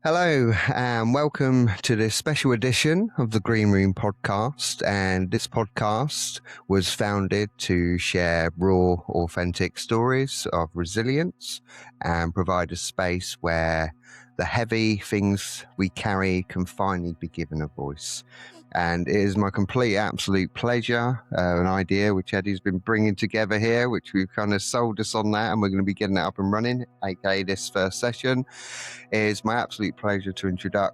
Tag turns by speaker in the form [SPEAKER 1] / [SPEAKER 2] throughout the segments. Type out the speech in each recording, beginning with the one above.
[SPEAKER 1] Hello, and welcome to this special edition of the Green Room podcast. And this podcast was founded to share raw, authentic stories of resilience and provide a space where the heavy things we carry can finally be given a voice. And it is my complete, absolute pleasure, an idea which Eddie's been bringing together here, which we've kind of sold us on that, and we're going to be getting it up and running, aka this first session. It is my absolute pleasure to introduce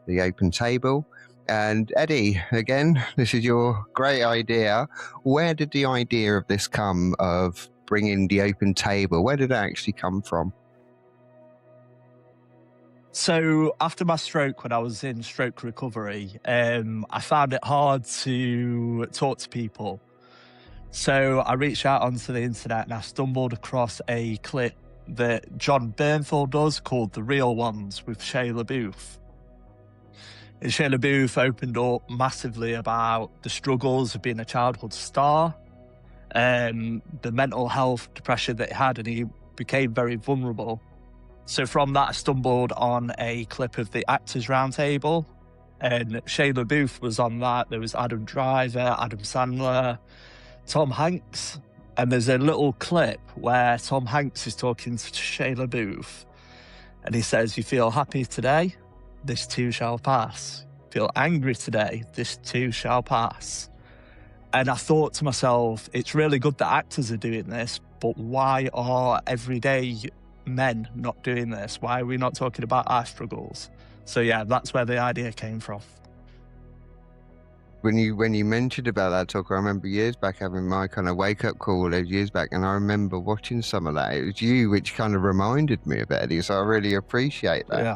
[SPEAKER 1] the Open Table. And Eddie, again, this is your great idea. Where did the idea of this come, of bringing the Open Table? Where did it actually come from?
[SPEAKER 2] So after my stroke, when I was in stroke recovery, I found it hard to talk to people. So I reached out onto the internet and I stumbled across a clip that John Bernthal does called The Real Ones with Shayla Booth. And Shayla Booth opened up massively about the struggles of being a childhood star, the mental health depression that he had, and he became very vulnerable. So from that, I stumbled on a clip of the Actors Roundtable, and Shayla Booth was on that. There was Adam Driver, Adam Sandler, Tom Hanks, and there's a little clip where Tom Hanks is talking to Shayla Booth, and he says, "You feel happy today? This too shall pass. Feel angry today? This too shall pass." And I thought to myself, it's really good that actors are doing this, but why are everyday men not doing this? Why are we not talking about our struggles? So yeah, that's where the idea came from.
[SPEAKER 1] When you mentioned about that talk, I remember years back having my kind of wake-up call those years back, and I remember watching some of that. It was you which kind of reminded me of Eddie, so I really appreciate that.
[SPEAKER 2] Yeah.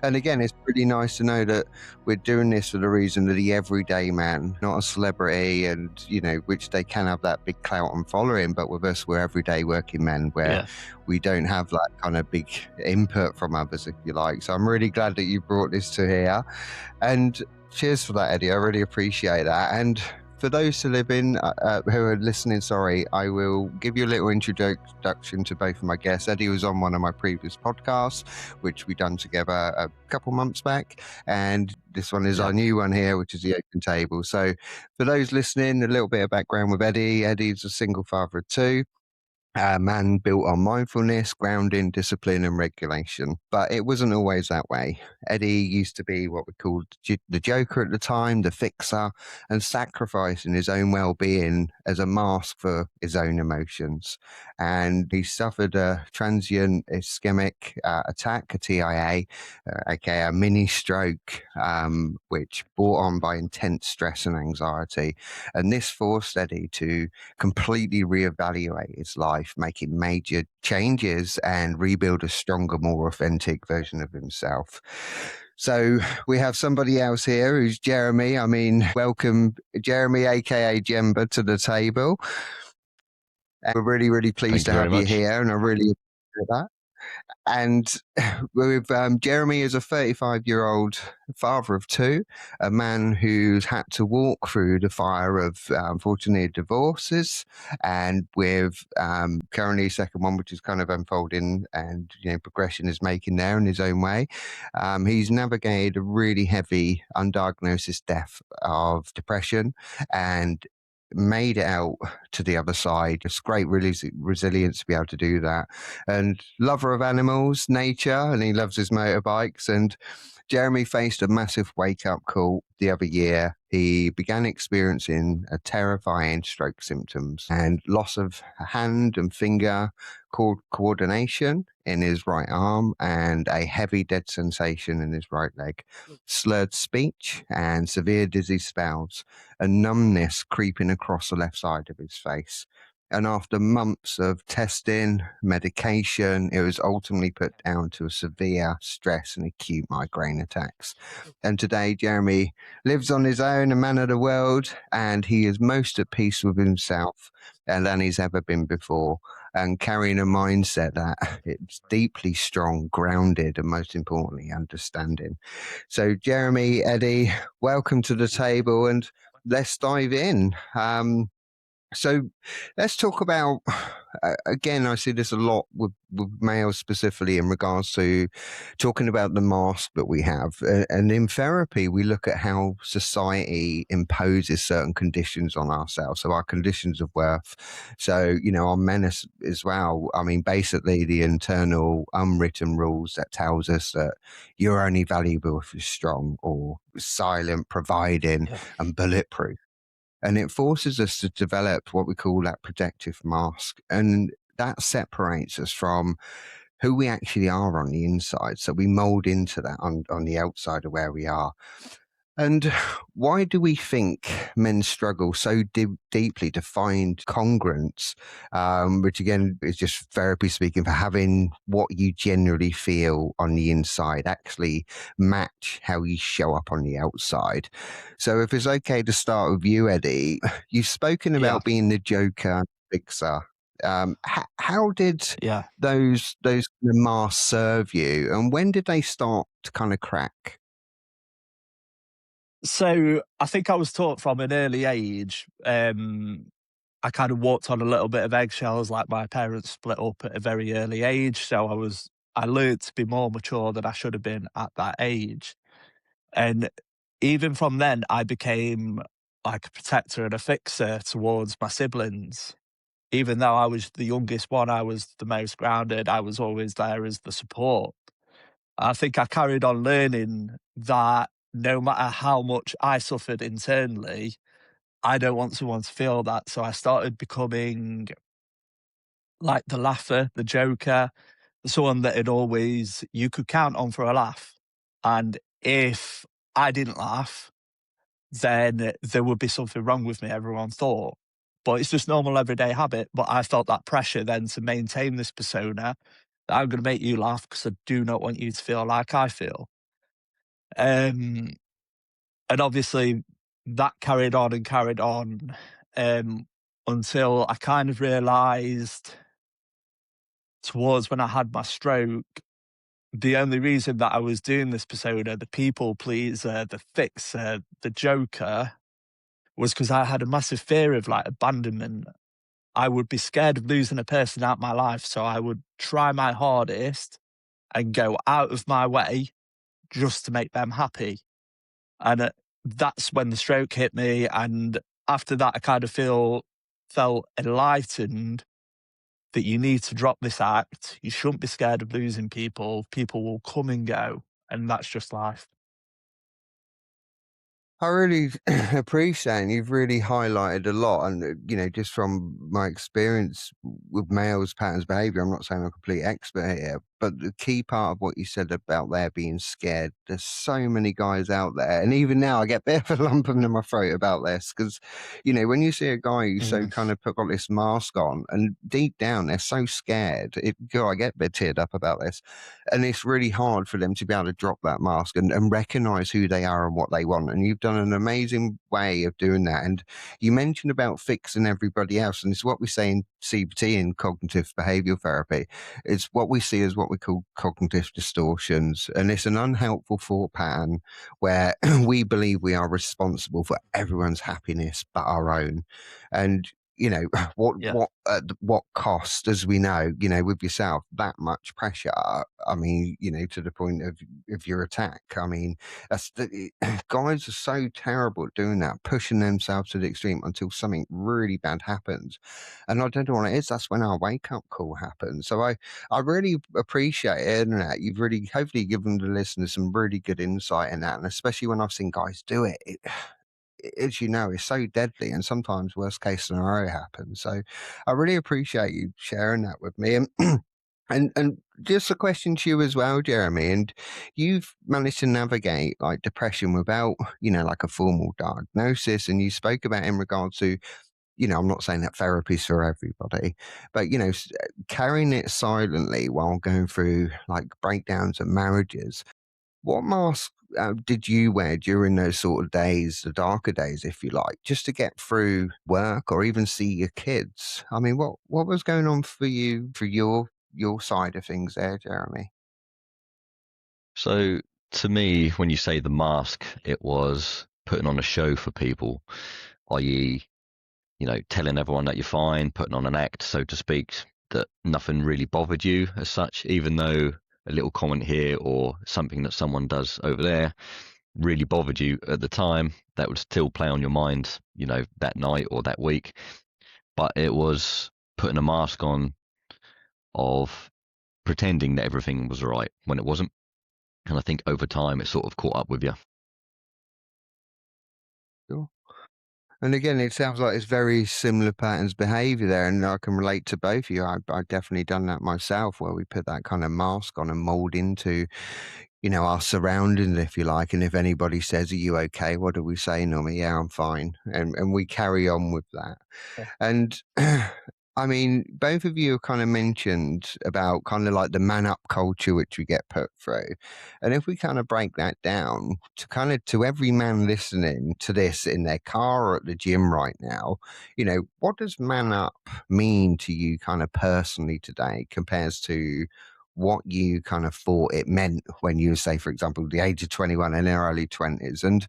[SPEAKER 1] And again, it's pretty nice to know that we're doing this for the reason of the everyday man, not a celebrity, and which they can have that big clout and following, but with us, we're everyday working men where we don't have that kind of big input from others, if you like. So I'm really glad that you brought this to here, and cheers for that, Eddie. I really appreciate that. And for those who are listening, I will give you a little introduction to both of my guests. Eddie was on one of my previous podcasts, which we done together a couple months back, and this one is our new one here, which is the Open Table. So for those listening, a little bit of background with Eddie. Eddie's a single father of two. A man built on mindfulness, grounding, discipline, and regulation. But it wasn't always that way. Eddie used to be what we called the Joker at the time, the fixer, and sacrificing his own well-being as a mask for his own emotions. And he suffered a transient ischemic attack, a TIA, aka a mini stroke, which brought on by intense stress and anxiety. And this forced Eddie to completely reevaluate his life, making major changes and rebuild a stronger, more authentic version of himself. So we have somebody else here who's Jeremy. Welcome Jeremy, aka Jemba, to the table. And we're really, really pleased to have you here, and I really appreciate that. And with Jeremy is a 35-year-old father of two, a man who's had to walk through the fire of, unfortunately, divorces, and with currently a second one, which is kind of unfolding, and progression is making there in his own way. He's navigated a really heavy undiagnosed death of depression, and made it out to the other side. It's great resilience to be able to do that. And lover of animals, nature, and he loves his motorbikes. And Jeremy faced a massive wake-up call the other year. He began experiencing a terrifying stroke symptoms and loss of hand and finger coordination in his right arm, and a heavy dead sensation in his right leg, slurred speech and severe dizzy spells, and numbness creeping across the left side of his face. And after months of testing, medication, it was ultimately put down to a severe stress and acute migraine attacks. And today, Jeremy lives on his own, a man of the world, and he is most at peace with himself than he's ever been before, and carrying a mindset that it's deeply strong, grounded, and most importantly, understanding. So Jeremy, Eddie, welcome to the table, and let's dive in. So let's talk about again, I see this a lot with males specifically in regards to talking about the mask that we have. And in therapy, we look at how society imposes certain conditions on ourselves. So our conditions of worth. So, our men as well. I mean, basically the internal unwritten rules that tells us that you're only valuable if you're strong or silent, providing
[SPEAKER 2] Yeah.
[SPEAKER 1] and bulletproof. And it forces us to develop what we call that protective mask. And that separates us from who we actually are on the inside. So we mold into that on the outside of where we are. And why do we think men struggle so deeply to find congruence, which again is just therapy speaking for having what you generally feel on the inside actually match how you show up on the outside? So, if it's okay to start with you, Eddie, you've spoken
[SPEAKER 2] Yeah.
[SPEAKER 1] about being the Joker fixer. How did
[SPEAKER 2] Yeah.
[SPEAKER 1] those kind of masks serve you, and when did they start to kind of crack?
[SPEAKER 2] So I think I was taught from an early age. I kind of walked on a little bit of eggshells, like my parents split up at a very early age. So I learned to be more mature than I should have been at that age. And even from then, I became like a protector and a fixer towards my siblings. Even though I was the youngest one, I was the most grounded. I was always there as the support. I think I carried on learning that no matter how much I suffered internally, I don't want someone to feel that. So I started becoming like the laugher, the joker, someone that you could count on for a laugh. And if I didn't laugh, then there would be something wrong with me, everyone thought. But it's just normal everyday habit. But I felt that pressure then to maintain this persona that I'm going to make you laugh because I do not want you to feel like I feel. Um, and obviously that carried on um, until I kind of realized towards when I had my stroke, the only reason that I was doing this persona, the people pleaser, the fixer, the joker, was because I had a massive fear of like abandonment. I would be scared of losing a person out my life. So I would try my hardest and go out of my way just to make them happy. And that's when the stroke hit me. And after that, I kind of felt enlightened that you need to drop this act. You shouldn't be scared of losing people. People will come and go, and that's just life.
[SPEAKER 1] I really appreciate, and you've really highlighted a lot. And, just from my experience with males' patterns of behavior, I'm not saying I'm a complete expert here, but the key part of what you said about there being scared, there's so many guys out there. And even now, I get a bit of a lump in my throat about this because, when you see a guy who's so
[SPEAKER 2] Mm,
[SPEAKER 1] kind of got this mask on and deep down, they're so scared. God, I get a bit teared up about this. And it's really hard for them to be able to drop that mask and recognize who they are and what they want. And you've done an amazing way of doing that. And you mentioned about fixing everybody else, and it's what we say in CBT, in cognitive behavioral therapy. It's what we see as what we call cognitive distortions, and it's an unhelpful thought pattern where we believe we are responsible for everyone's happiness but our own. And what
[SPEAKER 2] yeah,
[SPEAKER 1] what cost, as we know, with yourself, that much pressure. I mean, to the point of your attack. I mean, guys are so terrible at doing that, pushing themselves to the extreme until something really bad happens. And I don't know what it is. That's when our wake up call happens. So I really appreciate it, and that you've really hopefully given the listeners some really good insight in that, and especially when I've seen guys do it. As you know, it's so deadly, and sometimes worst case scenario happens. So I really appreciate you sharing that with me. And and just a question to you as well, Jeremy. And you've managed to navigate like depression without, like a formal diagnosis. And you spoke about in regard to, I'm not saying that therapy's for everybody, but carrying it silently while going through like breakdowns of marriages. What mask did you wear during those sort of days, the darker days, if you like, just to get through work or even see your kids? I mean, what was going on for you for your side of things there, Jeremy?
[SPEAKER 3] So to me, when you say the mask, it was putting on a show for people, i.e., telling everyone that you're fine, putting on an act, so to speak, that nothing really bothered you as such, even though a little comment here or something that someone does over there really bothered you at the time, that would still play on your mind, that night or that week. But it was putting a mask on of pretending that everything was right when it wasn't. And I think over time it sort of caught up with you.
[SPEAKER 1] Sure. And again, it sounds like it's very similar patterns behavior there, and I can relate to both of you. I definitely done that myself, where we put that kind of mask on and mold into, our surroundings, if you like. And if anybody says, "Are you okay?" What do we say normally? "Yeah, I'm fine," and we carry on with that.
[SPEAKER 2] Yeah.
[SPEAKER 1] And I mean, both of you have kind of mentioned about kind of like the man up culture which we get put through. And if we kind of break that down to kind of to every man listening to this in their car or at the gym right now, what does man up mean to you kind of personally today compares to what you kind of thought it meant when you were, say, for example, the age of 21 in their early 20s? And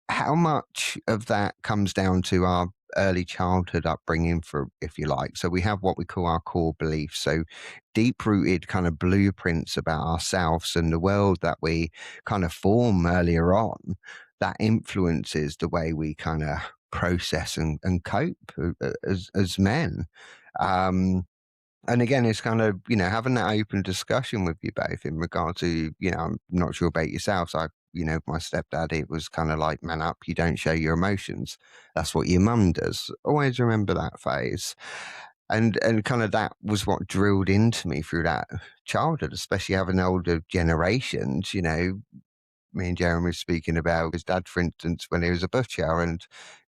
[SPEAKER 1] how much of that comes down to our early childhood upbringing, for if you like? So we have what we call our core beliefs, so deep rooted kind of blueprints about ourselves and the world that we kind of form earlier on, that influences the way we kind of process and cope as men. And again, it's kind of, having that open discussion with you both in regard to, I'm not sure about yourselves. My stepdad, it was kind of like, man up, you don't show your emotions. That's what your mum does. Always remember that phase. And kind of that was what drilled into me through that childhood, especially having older generations, me and Jeremy were speaking about his dad, for instance, when he was a butcher and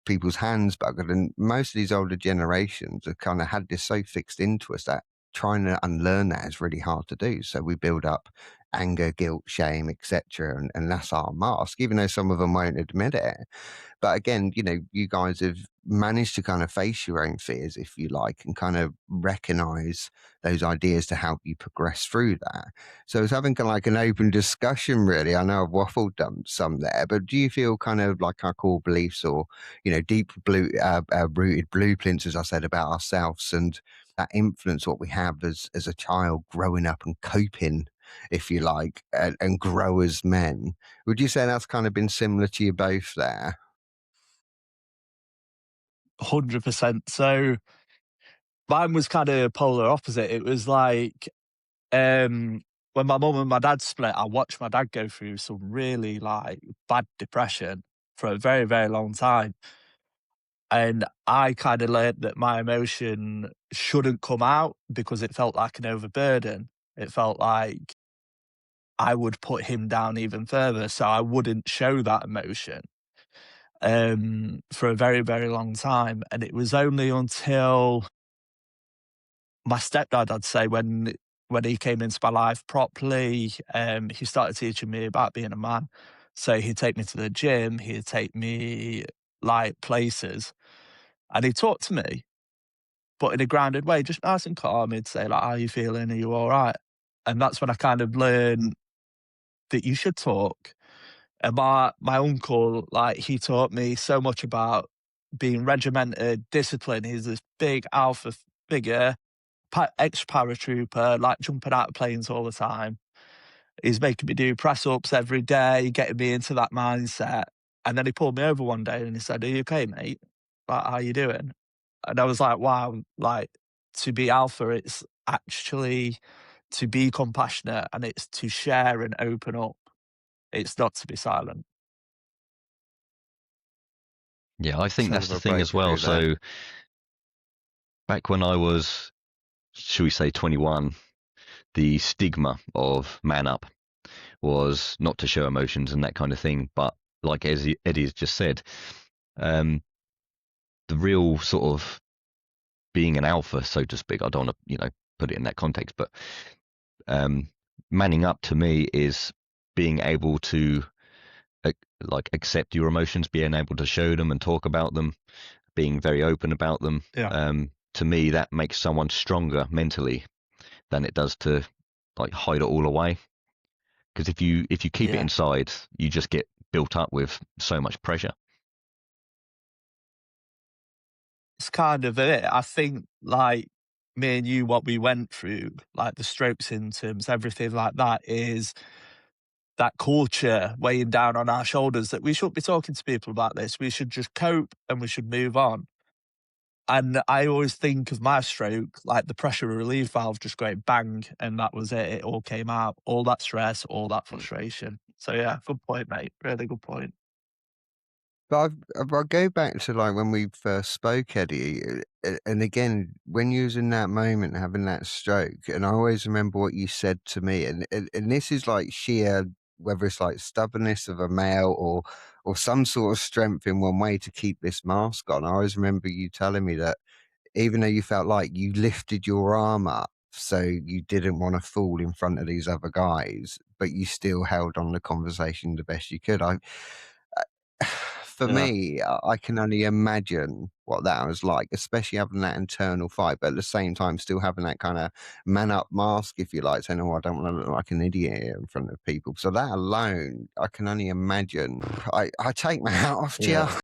[SPEAKER 1] people's hands buggered. And most of these older generations have kind of had this so fixed into us that trying to unlearn that is really hard to do. So we build up anger, guilt, shame, etc. And that's our mask, even though some of them won't admit it. But again, you guys have managed to kind of face your own fears, if you like, and kind of recognize those ideas to help you progress through that. So it's having kind of like an open discussion, really. I know I've waffled some there, but do you feel kind of like our core beliefs or, deep rooted blueprints, as I said, about ourselves and that influence what we have as a child growing up and coping, if you like, and grow as men? Would you say that's kind of been similar to you both there?
[SPEAKER 2] 100%. So mine was kind of polar opposite. It was like, when my mum and my dad split, I watched my dad go through some really like bad depression for a very, very long time. And I kind of learned that my emotion shouldn't come out because it felt like an overburden. It felt like I would put him down even further. So I wouldn't show that emotion for a very, very long time. And it was only until my stepdad, I'd say, when he came into my life properly, he started teaching me about being a man. So he'd take me to the gym, he'd take me like places, and he'd talk to me, but in a grounded way, just nice and calm. He'd say like, "How are you feeling? Are you all right?" And that's when I kind of learned that you should talk. And my uncle, like, he taught me so much about being regimented, discipline. He's this big alpha figure, ex-paratrooper, like jumping out of planes all the time. He's making me do press ups every day, getting me into that mindset. And then he pulled me over one day and he said, "Are you okay, mate? Like, how you doing?" And I was like, wow, like, to be alpha, it's actually to be compassionate and it's to share and open up. It's not to be silent.
[SPEAKER 3] Yeah, I think that's the thing as well.
[SPEAKER 1] Breakthrough there.
[SPEAKER 3] So back when I was, should we say, 21, the stigma of man up was not to show emotions and that kind of thing. But like Eddie's just said, um, the real sort of being an alpha, so to speak, I don't want to, put it in that context, but um, manning up to me is being able to like accept your emotions, being able to show them and talk about them, being very open about them.
[SPEAKER 2] Yeah.
[SPEAKER 3] To me, that makes someone stronger mentally than it does to like hide it all away. Because if you keep it
[SPEAKER 2] Yeah.
[SPEAKER 3] inside, you just get built up with so much pressure.
[SPEAKER 2] It's kind of it. I think, like, me and you, what we went through, like the stroke symptoms, everything like that, is that culture weighing down on our shoulders that we shouldn't be talking to people about this. We should just cope and we should move on. And I always think of my stroke, like the pressure relief valve just going bang, and that was it. It all came out, all that stress, all that frustration. So yeah, good point, mate. Really good point.
[SPEAKER 1] But I go back to like when we first spoke, Eddie, and again when you was in that moment having that stroke, and I always remember what you said to me, and this is like sheer, whether it's like stubbornness of a male or some sort of strength in one way to keep this mask on. I always remember you telling me that even though you felt like you lifted your arm up so you didn't want to fall in front of these other guys, but you still held on the conversation the best you could. For
[SPEAKER 2] Yeah.
[SPEAKER 1] me, I can only imagine what that was like, especially having that internal fight, but at the same time, still having that kind of man up mask, if you like, saying, "Oh, I don't want to look like an idiot here in front of people." So that alone, I can only imagine. I take my hat off to you,
[SPEAKER 2] Yeah.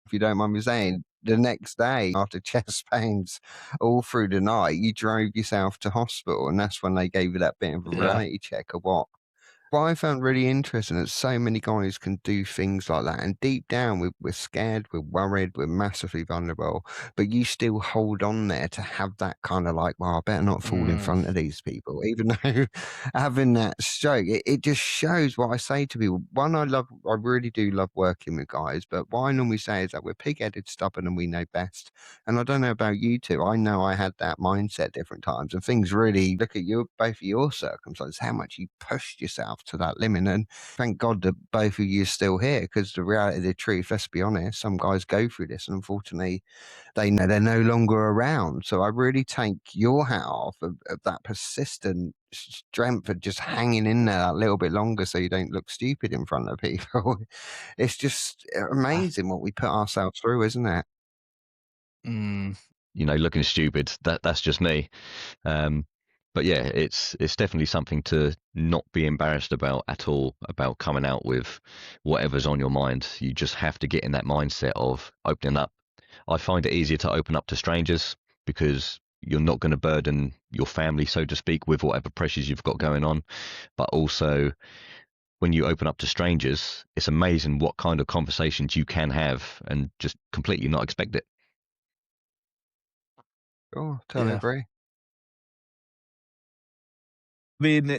[SPEAKER 1] if you don't mind me saying. The next day, after chest pains all through the night, you drove yourself to hospital, and that's when they gave you that bit of a
[SPEAKER 2] Yeah.
[SPEAKER 1] reality check of what I found really interesting is so many guys can do things like that. And deep down, we're scared, we're worried, we're massively vulnerable. But you still hold on there to have that kind of like, well, I better not fall in
[SPEAKER 2] Mm.
[SPEAKER 1] front of these people. Even though having that stroke, it just shows what I say to people. One, I really do love working with guys. But what I normally say is that we're pig headed, stubborn, and we know best. And I don't know about you two. I know I had that mindset different times, and things really look at you, both of your circumstances, how much you pushed yourself to that limit. And thank God that both of you are still here, because the reality of the truth, let's be honest, some guys go through this, and unfortunately, they know they're no longer around. So I really take your hat off of that persistent strength of just hanging in there a little bit longer so you don't look stupid in front of people. It's just
[SPEAKER 2] Ah,
[SPEAKER 1] amazing what we put ourselves through, isn't it?
[SPEAKER 2] mm.
[SPEAKER 3] Looking stupid. That's just me. Um, but yeah, it's definitely something to not be embarrassed about at all, about coming out with whatever's on your mind. You just have to get in that mindset of opening up. I find it easier to open up to strangers because you're not going to burden your family, so to speak, with whatever pressures you've got going on. But also, when you open up to strangers, it's amazing what kind of conversations you can have and just completely not expect it.
[SPEAKER 1] Oh, totally
[SPEAKER 2] Yeah.
[SPEAKER 1] agree.
[SPEAKER 2] I mean,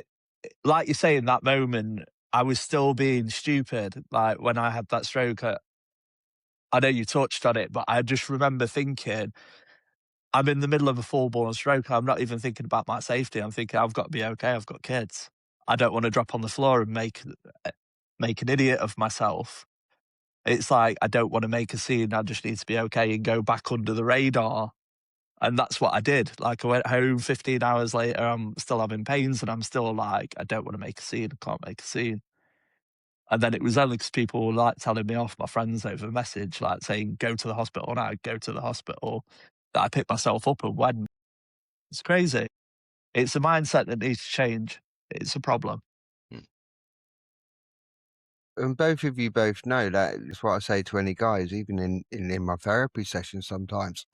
[SPEAKER 2] like you say, in that moment, I was still being stupid. Like when I had that stroke, I know you touched on it, but I just remember thinking, I'm in the middle of a full blown stroke. I'm not even thinking about my safety. I'm thinking, I've got to be okay. I've got kids. I don't want to drop on the floor and make an idiot of myself. It's like, I don't want to make a scene. I just need to be okay and go back under the radar. And that's what I did. Like, I went home 15 hours later. I'm still having pains and I'm still like, I don't want to make a scene. I can't make a scene. And then it was only because people were like telling me off, my friends over message, like saying, go to the hospital. And I go to the hospital, that I picked myself up and went. It's crazy. It's a mindset that needs to change. It's a problem.
[SPEAKER 1] And both of you both know that it's what I say to any guys, even in my therapy sessions sometimes,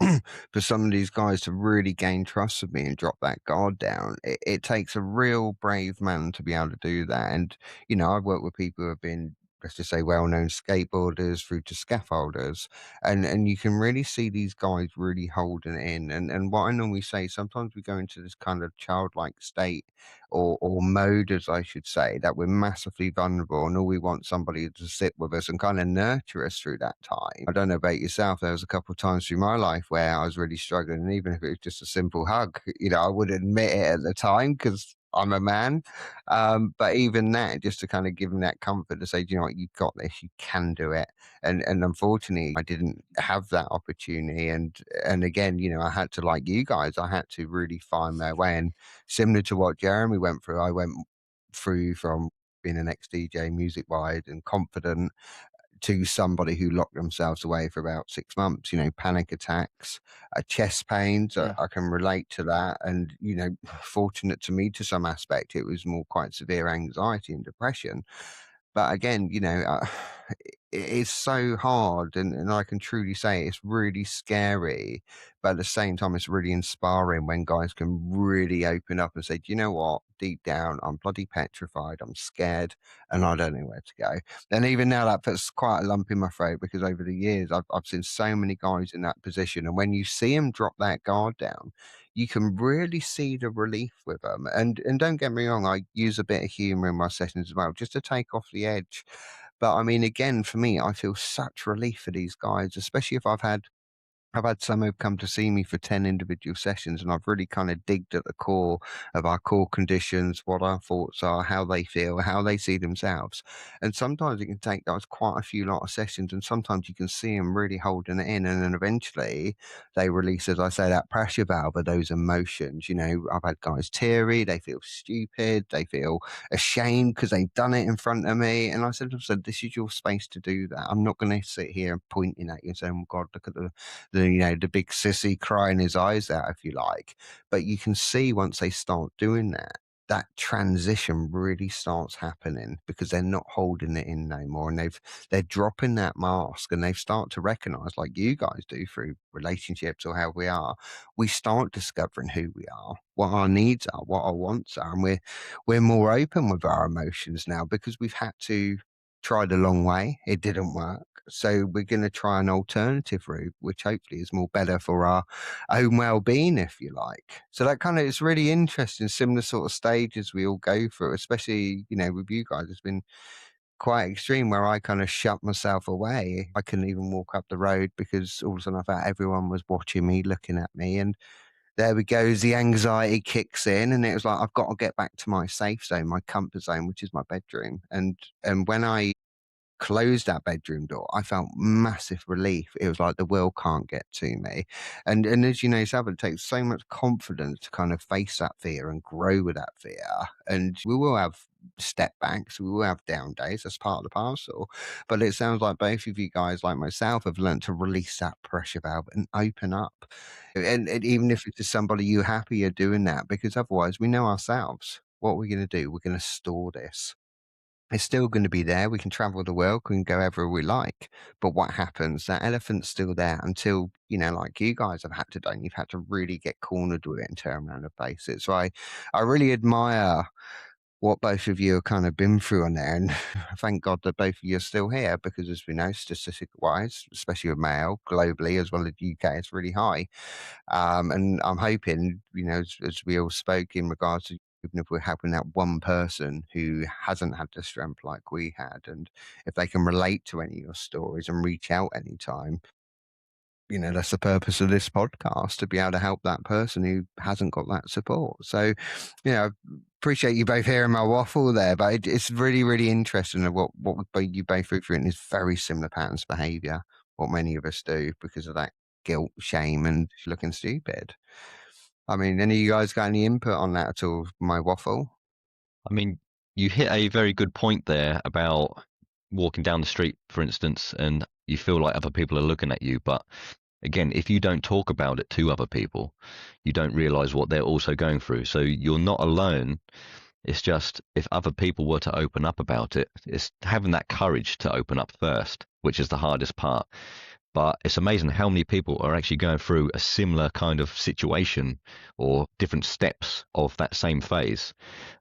[SPEAKER 1] for some of these guys to really gain trust with me and drop that guard down, it takes a real brave man to be able to do that. And, I've worked with people who have been, let's just say, well-known skateboarders through to scaffolders. And you can really see these guys really holding it in. And what I normally say, sometimes we go into this kind of childlike state or mode, as I should say, that we're massively vulnerable and all we want somebody to sit with us and kind of nurture us through that time. I don't know about yourself. There was a couple of times through my life where I was really struggling, and even if it was just a simple hug, I wouldn't admit it at the time because I'm a man. But even that, just to kind of give them that comfort to say, "Do you know what, you've got this, you can do it." And unfortunately, I didn't have that opportunity. And again, I had to, like you guys, I had to really find my way. And similar to what Jeremy went through, I went through from being an ex-DJ, music wide and confident, to somebody who locked themselves away for about 6 months, panic attacks, chest pains.
[SPEAKER 2] Yeah.
[SPEAKER 1] I can relate to that. And, fortunate to me to some aspect, it was more quite severe anxiety and depression. But again, it's so hard, and I can truly say it's really scary, but at the same time, it's really inspiring when guys can really open up and say, "Do you know what? Deep down, I'm bloody petrified. I'm scared, and I don't know where to go." And even now, that puts quite a lump in my throat because over the years, I've seen so many guys in that position, and when you see them drop that guard down, you can really see the relief with them. And don't get me wrong, I use a bit of humor in my sessions as well, just to take off the edge. But I mean, again, for me, I feel such relief for these guys, especially if I've had some who've come to see me for 10 individual sessions, and I've really kind of digged at the core of our core conditions, what our thoughts are, how they feel, how they see themselves. And sometimes it can take us quite a few lot of sessions, and sometimes you can see them really holding it in. And then eventually they release, as I say, that pressure valve of those emotions. You know, I've had guys teary, they feel stupid, they feel ashamed because they've done it in front of me. And I said to them, "So this is your space to do that. I'm not going to sit here pointing at you and saying, oh God, look at the big sissy crying his eyes out, if you like." But you can see once they start doing that, that transition really starts happening because they're not holding it in no more, and they're dropping that mask, and they start to recognize, like you guys do through relationships or how we start discovering who we are, what our needs are, what our wants are, and we're more open with our emotions now because we've had to try the long way. It didn't work. So we're going to try an alternative route, which hopefully is more better for our own well-being, if you like. So that kind of, it's really interesting, similar sort of stages we all go through, especially, with you guys. It's been quite extreme where I kind of shut myself away. I couldn't even walk up the road because all of a sudden I felt everyone was watching me, looking at me. And there we go, the anxiety kicks in, and it was like, I've got to get back to my safe zone, my comfort zone, which is my bedroom. And when I closed that bedroom door, I felt massive relief. It was like the world can't get to me. And as you know yourself, it takes so much confidence to kind of face that fear and grow with that fear. And we will have step backs, we will have down days. That's part of the parcel. But it sounds like both of you guys, like myself, have learned to release that pressure valve and open up. And even if it's just somebody you're happy you're doing that, because otherwise we know ourselves. What we're going to do, we're going to store this. It's still going to be there. We can travel the world, we can go wherever we like. But what happens? That elephant's still there until, like you guys have had to do, you've had to really get cornered with it and turn around and face it. So I really admire what both of you have kind of been through on there. And thank God that both of you are still here because, as we know, statistic wise, especially with male globally as well as UK, it's really high. And I'm hoping, as we all spoke in regards to, even if we're helping that one person who hasn't had the strength like we had, and if they can relate to any of your stories and reach out anytime, that's the purpose of this podcast, to be able to help that person who hasn't got that support. So, appreciate you both hearing my waffle there, but it's really, really interesting of what you both go through, and it's very similar patterns of behaviour, what many of us do because of that guilt, shame, and looking stupid. I mean, any of you guys got any input on that at all? My waffle?
[SPEAKER 3] I mean, you hit a very good point there about walking down the street, for instance, and you feel like other people are looking at you. But again, if you don't talk about it to other people, you don't realize what they're also going through. So you're not alone. It's just if other people were to open up about it, it's having that courage to open up first, which is the hardest part. But it's amazing how many people are actually going through a similar kind of situation or different steps of that same phase.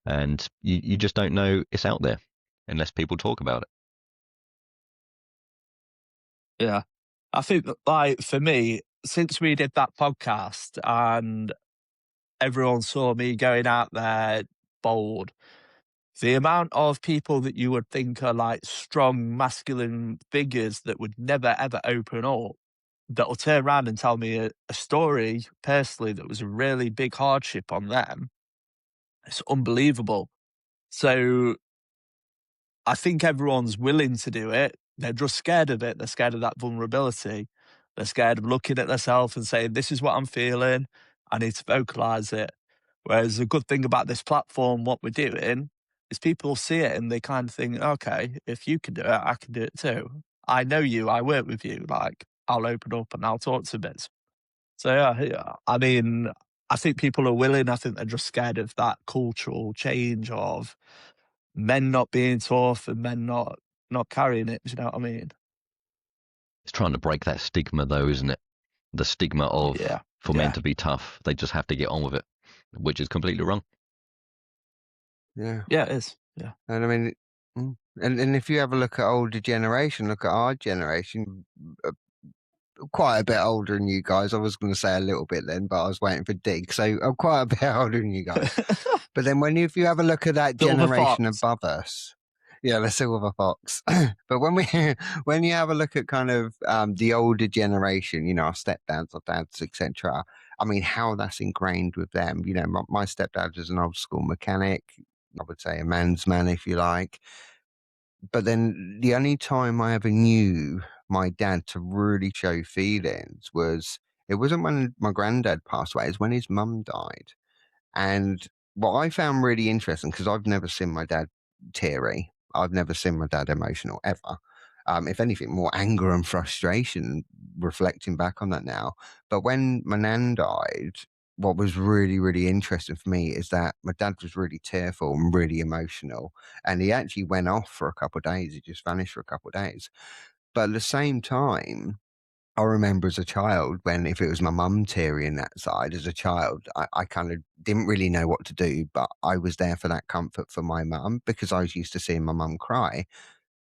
[SPEAKER 3] And you just don't know it's out there unless people talk about it.
[SPEAKER 2] Yeah. I think that, like, for me, since we did that podcast and everyone saw me going out there bold, the amount of people that you would think are like strong masculine figures that would never ever open up, that will turn around and tell me a story personally that was a really big hardship on them. It's unbelievable. So I think everyone's willing to do it. They're just scared of it. They're scared of that vulnerability. They're scared of looking at themselves and saying, this is what I'm feeling. I need to vocalize it. Whereas the good thing about this platform, what we're doing, is people see it and they kind of think, okay, if you can do it, I can do it too. I know you, I work with you. Like, I'll open up and I'll talk to bits. So, yeah, I mean, I think people are willing. I think they're just scared of that cultural change of men not being tough and men not carrying it. Do you know what I mean?
[SPEAKER 3] It's trying to break that stigma, though, isn't it? The stigma of
[SPEAKER 2] Yeah.
[SPEAKER 3] for
[SPEAKER 2] Yeah.
[SPEAKER 3] men to be tough, they just have to get on with it, which is completely wrong.
[SPEAKER 1] Yeah.
[SPEAKER 2] Yeah, it is. Yeah.
[SPEAKER 1] And I mean, and if you have a look at older generation, look at our generation, quite a bit older than you guys. I was going to say a little bit then, but I was waiting for Dig. So I'm quite a bit older than you guys. But then if you have a look at that
[SPEAKER 2] Silver
[SPEAKER 1] generation
[SPEAKER 2] fox.
[SPEAKER 1] above us, yeah, the silver fox. But when you have a look at kind of the older generation, our stepdads, our dads, etc. I mean, how that's ingrained with them. My stepdad is an old school mechanic. I would say a man's man, if you like. But then the only time I ever knew my dad to really show feelings it wasn't when my granddad passed away, it was when his mum died. And what I found really interesting, because I've never seen my dad teary, I've never seen my dad emotional ever. If anything, more anger and frustration reflecting back on that now. But when my nan died, what was really, really interesting for me is that my dad was really tearful and really emotional. And he actually went off for a couple of days. He just vanished for a couple of days. But at the same time, I remember as a child when if it was my mum tearing that side as a child, I kind of didn't really know what to do, but I was there for that comfort for my mum because I was used to seeing my mum cry.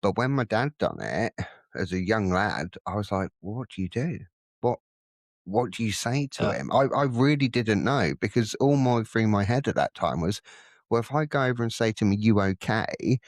[SPEAKER 1] But when my dad done it as a young lad, I was like, what do you do? What what do you say to
[SPEAKER 2] Yeah.
[SPEAKER 1] him? I really didn't know because all through my head at that time was, well, if I go over and say to him, you okay?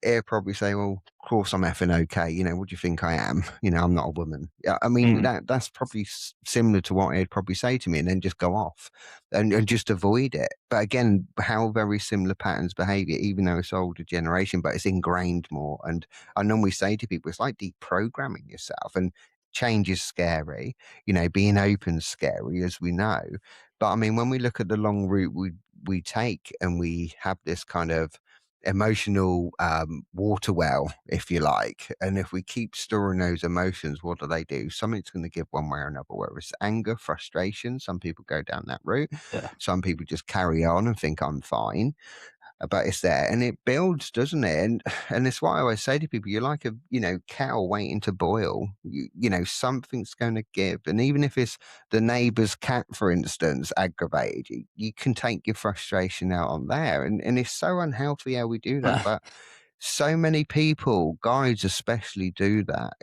[SPEAKER 1] He'll probably say, "Well, of course I'm effing okay. What do you think I am? I'm not a woman." Yeah, I mean
[SPEAKER 2] Mm.
[SPEAKER 1] that's probably similar to what he'd probably say to me, and then just go off and just avoid it. But again, how very similar patterns behaviour, even though it's older generation, but it's ingrained more. And I normally say to people, it's like deprogramming yourself, and change is scary. Being open's scary, as we know. But I mean, when we look at the long route we take, and we have this kind of emotional water well, if you like. And if we keep storing those emotions, what do? Something's going to give one way or another, whether it's anger, frustration. Some people go down that route.
[SPEAKER 2] Yeah.
[SPEAKER 1] Some people just carry on and think I'm fine. But it's there and it builds, doesn't it? And it's what I always say to people, you're like a cow waiting to boil. Something's going to give. And even if it's the neighbor's cat, for instance, aggravated you can take your frustration out on there. And it's so unhealthy how we do that. But so many people, guys especially, do that.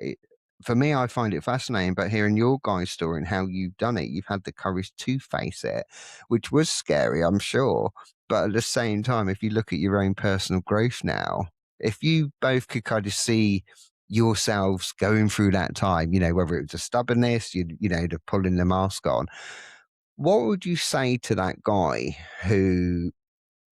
[SPEAKER 1] For me, I find it fascinating, but hearing your guys' story and how you've done it, you've had the courage to face it, which was scary, I'm sure. But at the same time, if you look at your own personal growth now, if you both could kind of see yourselves going through that time, whether it was the stubbornness, the pulling the mask on, what would you say to that guy who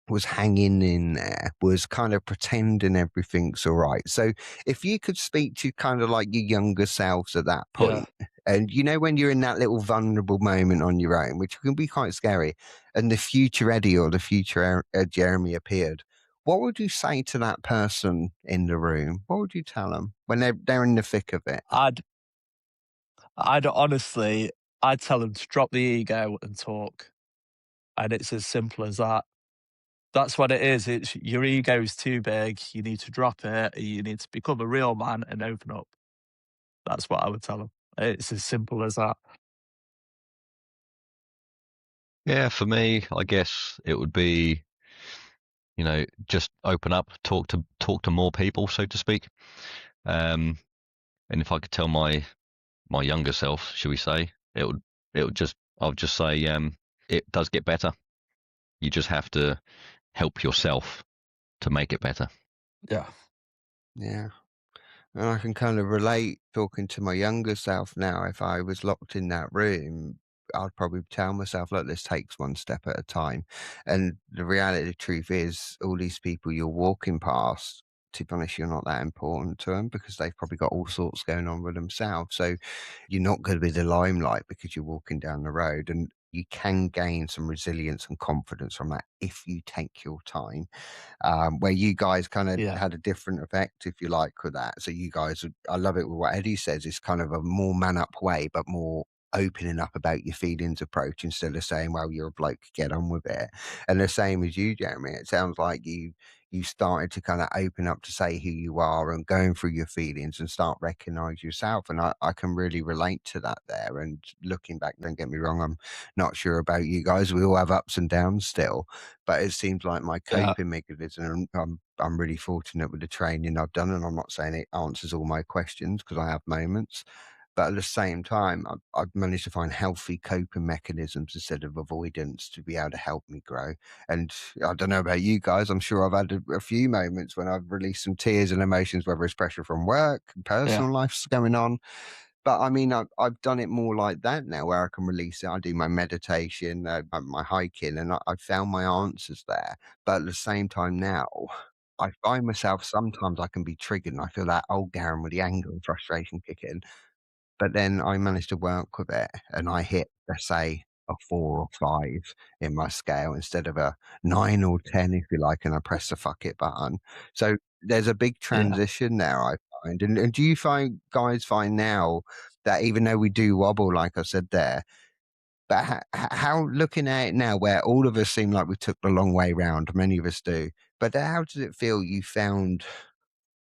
[SPEAKER 1] was hanging in there, was kind of pretending everything's all right? So if you could speak to kind of like your younger selves at that
[SPEAKER 2] Yeah.
[SPEAKER 1] point, and when you're in that little vulnerable moment on your own, which can be quite scary, and the future Eddie or the future Jeremy appeared, what would you say to that person in the room? What would you tell them when they're in the thick of it?
[SPEAKER 2] I'd honestly, I'd tell them to drop the ego and talk. And it's as simple as that. That's what it is. It's your ego is too big. You need to drop it. You need to become a real man and open up. That's what I would tell them. It's as simple as that.
[SPEAKER 3] Yeah, for me, I guess it would be, just open up, talk to more people, so to speak. And if I could tell my younger self, should we say, I'll just say, it does get better. You just have to help yourself to make it better.
[SPEAKER 2] Yeah.
[SPEAKER 1] Yeah. And I can kind of relate talking to my younger self now. If I was locked in that room, I'd probably tell myself, look, this takes one step at a time. And the reality, the truth is, all these people you're walking past, to be honest, you're not that important to them because they've probably got all sorts going on with themselves. So you're not going to be the limelight because you're walking down the road. And you can gain some resilience and confidence from that if you take your time, where you guys kind of
[SPEAKER 2] Yeah.
[SPEAKER 1] had a different effect, if you like, with that. So you guys, I love it with what Eddie says, it's kind of a more man up way, but more opening up about your feelings approach instead of saying, well, you're a bloke, get on with it. And the same as you, Jeremy, it sounds like you started to kind of open up to say who you are and going through your feelings and start recognize yourself. And I can really relate to that there. And looking back, don't get me wrong, I'm not sure about you guys. We all have ups and downs still, but it seems like my
[SPEAKER 2] Yeah.
[SPEAKER 1] coping mechanism, and I'm really fortunate with the training I've done, and I'm not saying it answers all my questions because I have moments. But at the same time, I've managed to find healthy coping mechanisms instead of avoidance to be able to help me grow. And I don't know about you guys, I'm sure I've had a few moments when I've released some tears and emotions, whether it's pressure from work,
[SPEAKER 2] Yeah.
[SPEAKER 1] personal life's going on. But I mean, I've done it more like that now where I can release it. I do my meditation, my hiking, and I found my answers there. But at the same time now, I find myself sometimes I can be triggered and I feel that old Garen with the anger and frustration kick in. But then I managed to work with it and I hit, let's say, a 4 or 5 in my scale instead of a 9 or 10, if you like, and I press the fuck it button. So there's a big
[SPEAKER 2] Yeah.
[SPEAKER 1] transition there, I find. And do you guys find now that even though we do wobble, like I said there, but how looking at it now, where all of us seem like we took the long way round, many of us do, but how does it feel you found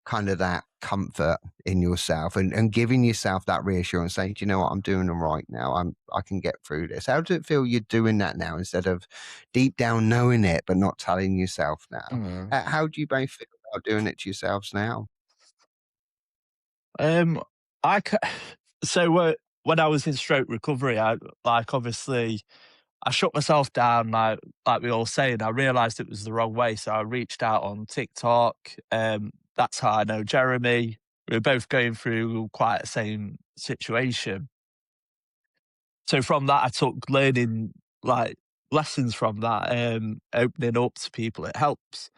[SPEAKER 1] kind of that comfort in yourself and giving yourself that reassurance, saying, do you know what, I'm doing all right now. I can get through this. How does it feel you're doing that now instead of deep down knowing it but not telling yourself now?
[SPEAKER 2] Mm.
[SPEAKER 1] How do you both feel about doing it to yourselves now?
[SPEAKER 2] Um, I ca- so when I was in stroke recovery, I like obviously I shut myself down, like we all say, and I realised it was the wrong way. So I reached out on TikTok. That's how I know Jeremy. We were both going through quite the same situation. So from that, I took learning like lessons from that, opening up to people. It helps.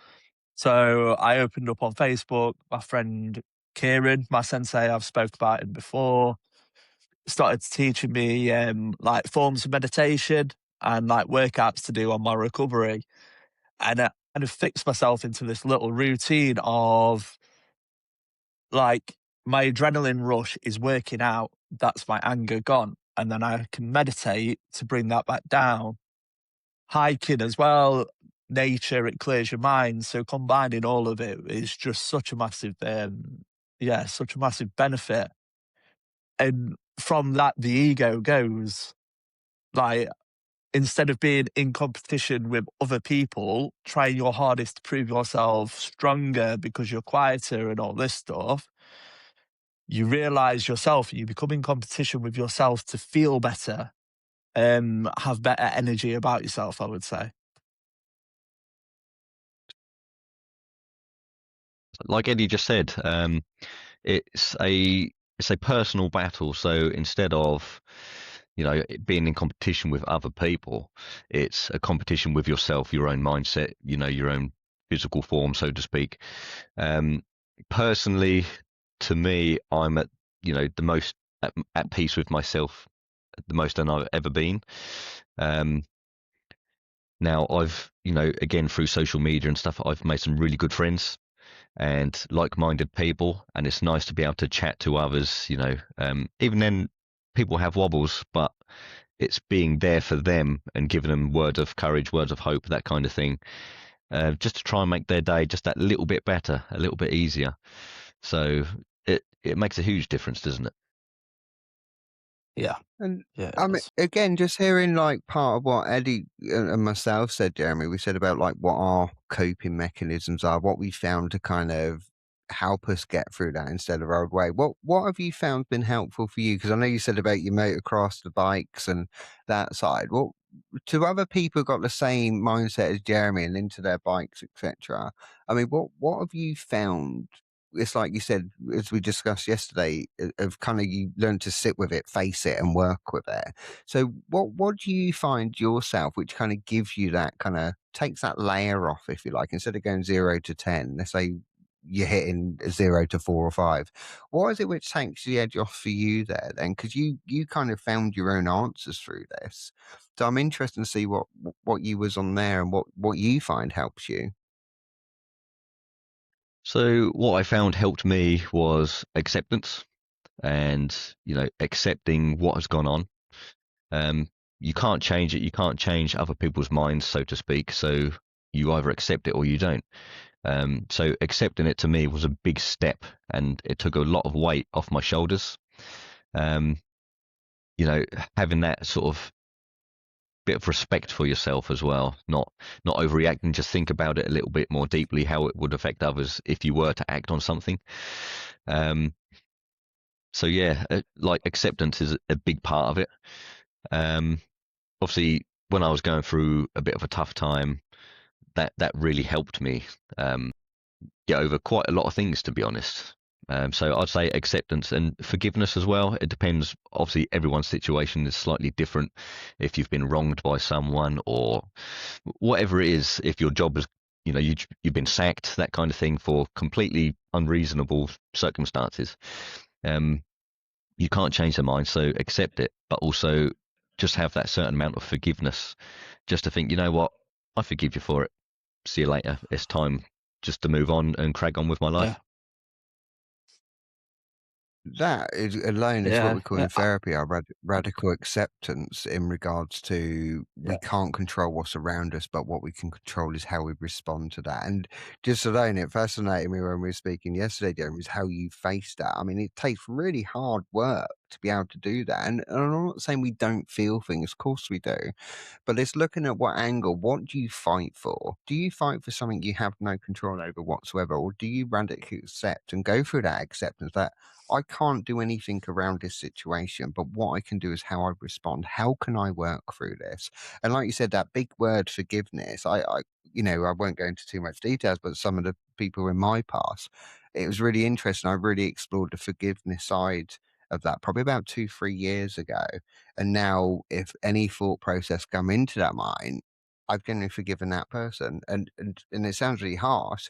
[SPEAKER 2] So I opened up on Facebook. My friend Kieran, my sensei, I've spoke about him before, started teaching me like forms of meditation and like workouts to do on my recovery. And I kind of fixed myself into this little routine of like my adrenaline rush is working out. That's my anger gone. And then I can meditate to bring that back down. Hiking as well, nature, it clears your mind. So combining all of it is just such a massive, such a massive benefit. And from that, the ego goes like, instead of being in competition with other people, trying your hardest to prove yourself stronger because you're quieter and all this stuff, you realize yourself, you become in competition with yourself to feel better, have better energy about yourself, I would say.
[SPEAKER 3] Like Eddie just said, it's a it's a personal battle. So instead of it being in competition with other people, it's a competition with yourself, your own mindset, your own physical form, so to speak. Personally, to me, I'm at the most at peace with myself, the most than I've ever been. Now I've again through social media and stuff, I've made some really good friends and like-minded people, and it's nice to be able to chat to others. Even then, people have wobbles, but it's being there for them and giving them words of courage, words of hope, that kind of thing, just to try and make their day just that little bit better, a little bit easier. So it makes a huge difference, doesn't it?
[SPEAKER 2] Yeah.
[SPEAKER 1] And
[SPEAKER 2] Yeah, it
[SPEAKER 1] I mean,
[SPEAKER 2] does.
[SPEAKER 1] again, just hearing like part of what Eddie and myself said, Jeremy, we said about like what our coping mechanisms are, what we found to kind of help us get through that instead of our old way. What have you found been helpful for you? Because I know you said about your motocross, the bikes, and that side. What to other people got the same mindset as Jeremy and into their bikes, etc. I mean, what have you found? It's like you said, as we discussed yesterday, of kind of you learn to sit with it, face it, and work with it. So, what do you find yourself, which kind of gives you that kind of takes that layer off, if you like, instead of going 0 to 10? Let's say you're hitting 0 to 4 or 5. What is it which takes the edge off for you there? Then, because you kind of found your own answers through this. So, I'm interested to see what you was on there and what you find helps you.
[SPEAKER 3] So what I found helped me was acceptance and accepting what has gone on. You can't change it. You can't change other people's minds, so to speak. So you either accept it or you don't. So accepting it to me was a big step, and it took a lot of weight off my shoulders. Um, Having that sort of bit of respect for yourself as well, not overreacting. Just think about it a little bit more deeply, how it would affect others if you were to act on something. So yeah, like acceptance is a big part of it. Obviously, when I was going through a bit of a tough time, that really helped me get over quite a lot of things, to be honest. So I'd say acceptance and forgiveness as well. It depends. Obviously, everyone's situation is slightly different. If you've been wronged by someone or whatever it is, if your job is, you've been sacked, that kind of thing, for completely unreasonable circumstances. You can't change their mind, so accept it, but also just have that certain amount of forgiveness, just to think, you know what, I forgive you for it. See you later. It's time just to move on and crack on with my life.
[SPEAKER 1] That is alone is what
[SPEAKER 2] Yeah.
[SPEAKER 1] we call in therapy our radical acceptance in regards to we can't control what's around us, but what we can control is how we respond to that. And just alone, it fascinated me when we were speaking yesterday, Jeremy, is how you face that. I mean, it takes really hard work to be able to do that. And I'm not saying we don't feel things, of course we do. But it's looking at what angle, what do you fight for? Do you fight for something you have no control over whatsoever? Or do you radically accept and go through that acceptance that I can't do anything around this situation, but what I can do is how I respond. How can I work through this? And like you said, that big word forgiveness, I won't go into too much details, but some of the people in my past, it was really interesting. I really explored the forgiveness side of that probably about 2-3 years ago. And now if any thought process come into that mind, I've generally forgiven that person. And it sounds really harsh,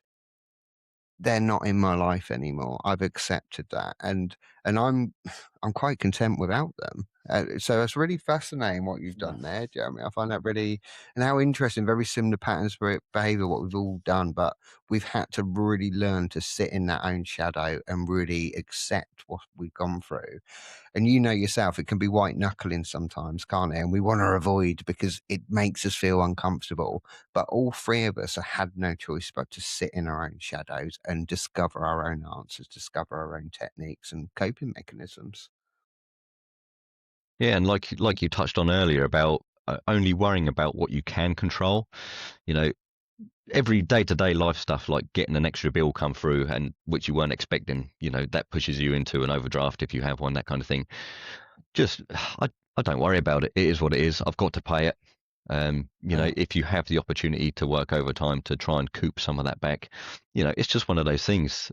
[SPEAKER 1] they're not in my life anymore. I've accepted that, and I'm quite content without them. So it's really fascinating what you've done there, Jeremy. I find that really, and how interesting. Very similar patterns for behavior, what we've all done, but we've had to really learn to sit in that own shadow and really accept what we've gone through. And you know yourself, it can be white knuckling sometimes, can't it? And we want to avoid because it makes us feel uncomfortable. But all three of us have had no choice but to sit in our own shadows and discover our own answers, discover our own techniques and coping mechanisms.
[SPEAKER 3] Yeah, and like you touched on earlier about only worrying about what you can control. You know, every day-to-day life stuff, like getting an extra bill come through and which you weren't expecting, that pushes you into an overdraft if you have one, that kind of thing. Just I don't worry about it. It is what it is. I've got to pay it. If you have the opportunity to work overtime to try and coop some of that back, it's just one of those things.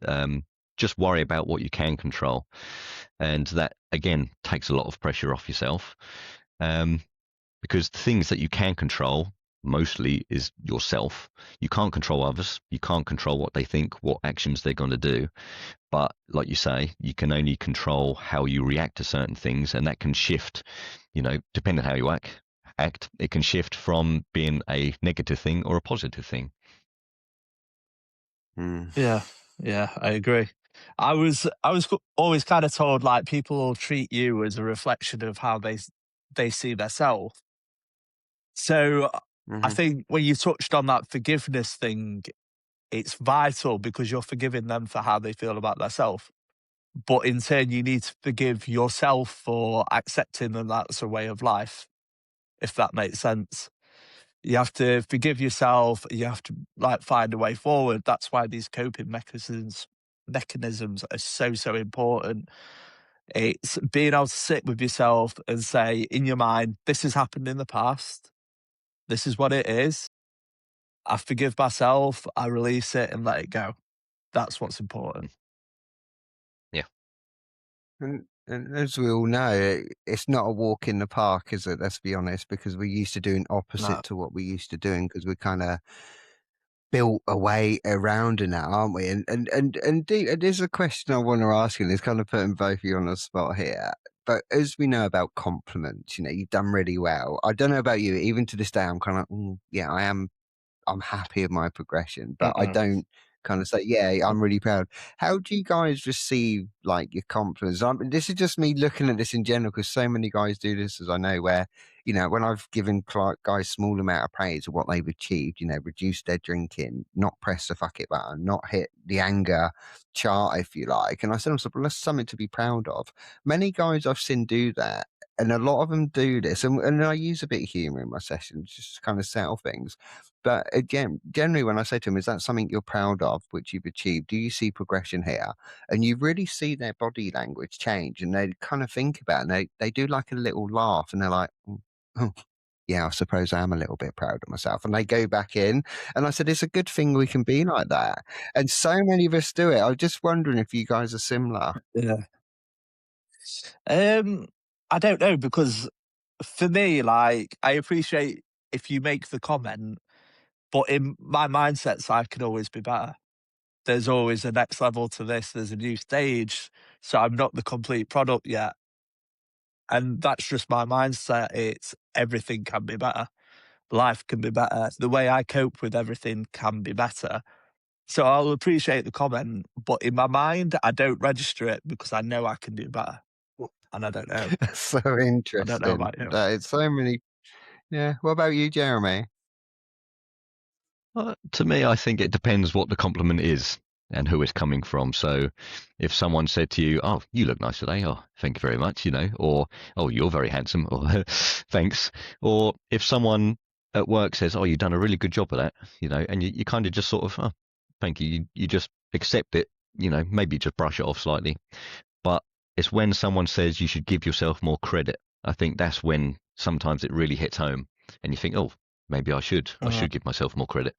[SPEAKER 3] Just worry about what you can control, and that again takes a lot of pressure off yourself. Because the things that you can control mostly is yourself. You can't control others. You can't control what they think, what actions they're going to do. But like you say, you can only control how you react to certain things, and that can shift, depending on how you act, it can shift from being a negative thing or a positive thing.
[SPEAKER 2] Yeah, I agree. I was always kind of told like people will treat you as a reflection of how they see themselves. So I
[SPEAKER 1] Mm-hmm.
[SPEAKER 2] think when you touched on that forgiveness thing, it's vital because you're forgiving them for how they feel about themselves. But in turn, you need to forgive yourself for accepting that that's a way of life, if that makes sense. You have to forgive yourself. You have to like find a way forward. That's why these coping mechanisms are so important. It's being able to sit with yourself and say in your mind, this has happened in the past. This is what it is. I forgive myself. I release it and let it go. That's what's important.
[SPEAKER 3] Yeah.
[SPEAKER 1] And as we all know, it's not a walk in the park, is it? Let's be honest, because we're used to doing
[SPEAKER 2] No.
[SPEAKER 1] opposite to what we used to doing because we're kind of built a way around in that, aren't we? And there's a question I want to ask you, and it's kind of putting both of you on the spot here. But as we know about compliments, you've done really well. I don't know about you, even to this day, I'm kind of, yeah, I'm happy with my progression, but I
[SPEAKER 2] Mm-mm.
[SPEAKER 1] don't kind of say, "Yeah, I'm really proud." How do you guys receive like your confidence? This is just me looking at this in general because so many guys do this, as I know, where when I've given guys small amount of praise of what they've achieved, reduce their drinking, not press the fuck it button, not hit the anger chart, if you like, and I said, "Well, that's something to be proud of." Many guys I've seen do that. And a lot of them do this, and I use a bit of humor in my sessions just to kind of settle things. But again, generally, when I say to them, "Is that something you're proud of, which you've achieved? Do you see progression here?" And you really see their body language change, and they kind of think about it, and they do like a little laugh, and they're like, "Oh, yeah, I suppose I am a little bit proud of myself." And they go back in, and I said, "It's a good thing we can be like that." And so many of us do it. I was just wondering if you guys are similar.
[SPEAKER 2] Yeah. I don't know, because for me, like, I appreciate if you make the comment, but in my mindset, I can always be better. There's always a next level to this. There's a new stage. So I'm not the complete product yet. And that's just my mindset. It's everything can be better. Life can be better. The way I cope with everything can be better. So I'll appreciate the comment, but in my mind, I don't register it because I know I can do better. And I don't know.
[SPEAKER 1] So
[SPEAKER 2] I don't know
[SPEAKER 1] interesting.
[SPEAKER 2] about you.
[SPEAKER 1] That it's so many. Yeah. What about you, Jeremy?
[SPEAKER 3] To me, I think it depends what the compliment is and who it's coming from. So if someone said to you, "Oh, you look nice today," "Oh, thank you very much," or "Oh, you're very handsome," or "Thanks," or if someone at work says, "Oh, you've done a really good job of that," and you kind of just sort of, "Oh, thank you," you just accept it, maybe just brush it off slightly. But it's when someone says you should give yourself more credit. I think that's when sometimes it really hits home and you think, "Oh, maybe I should give myself more credit."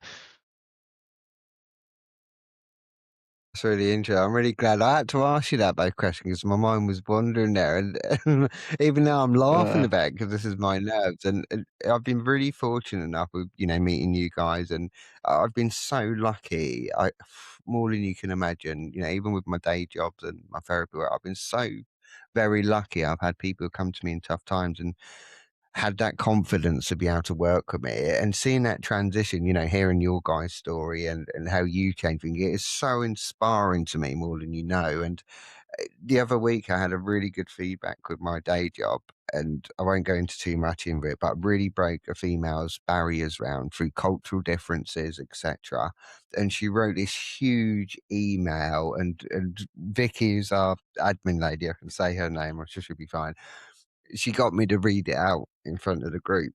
[SPEAKER 1] That's really interesting. I'm really glad I had to ask you that by question because my mind was wandering there, and even now I'm laughing about it because this is my nerves. And I've been really fortunate enough with meeting you guys, and I've been so lucky. I more than you can imagine. Even with my day jobs and my therapy work, I've been so very lucky. I've had people come to me in tough times and had that confidence to be able to work with me, and seeing that transition, hearing your guys' story and how you changed things, it is so inspiring to me more than you know. And the other week I had a really good feedback with my day job, and I won't go into too much into it, but really broke a female's barriers round through cultural differences, etc. And she wrote this huge email, and Vicky is our admin lady, I can say her name, or she should be fine. She got me to read it out in front of the group.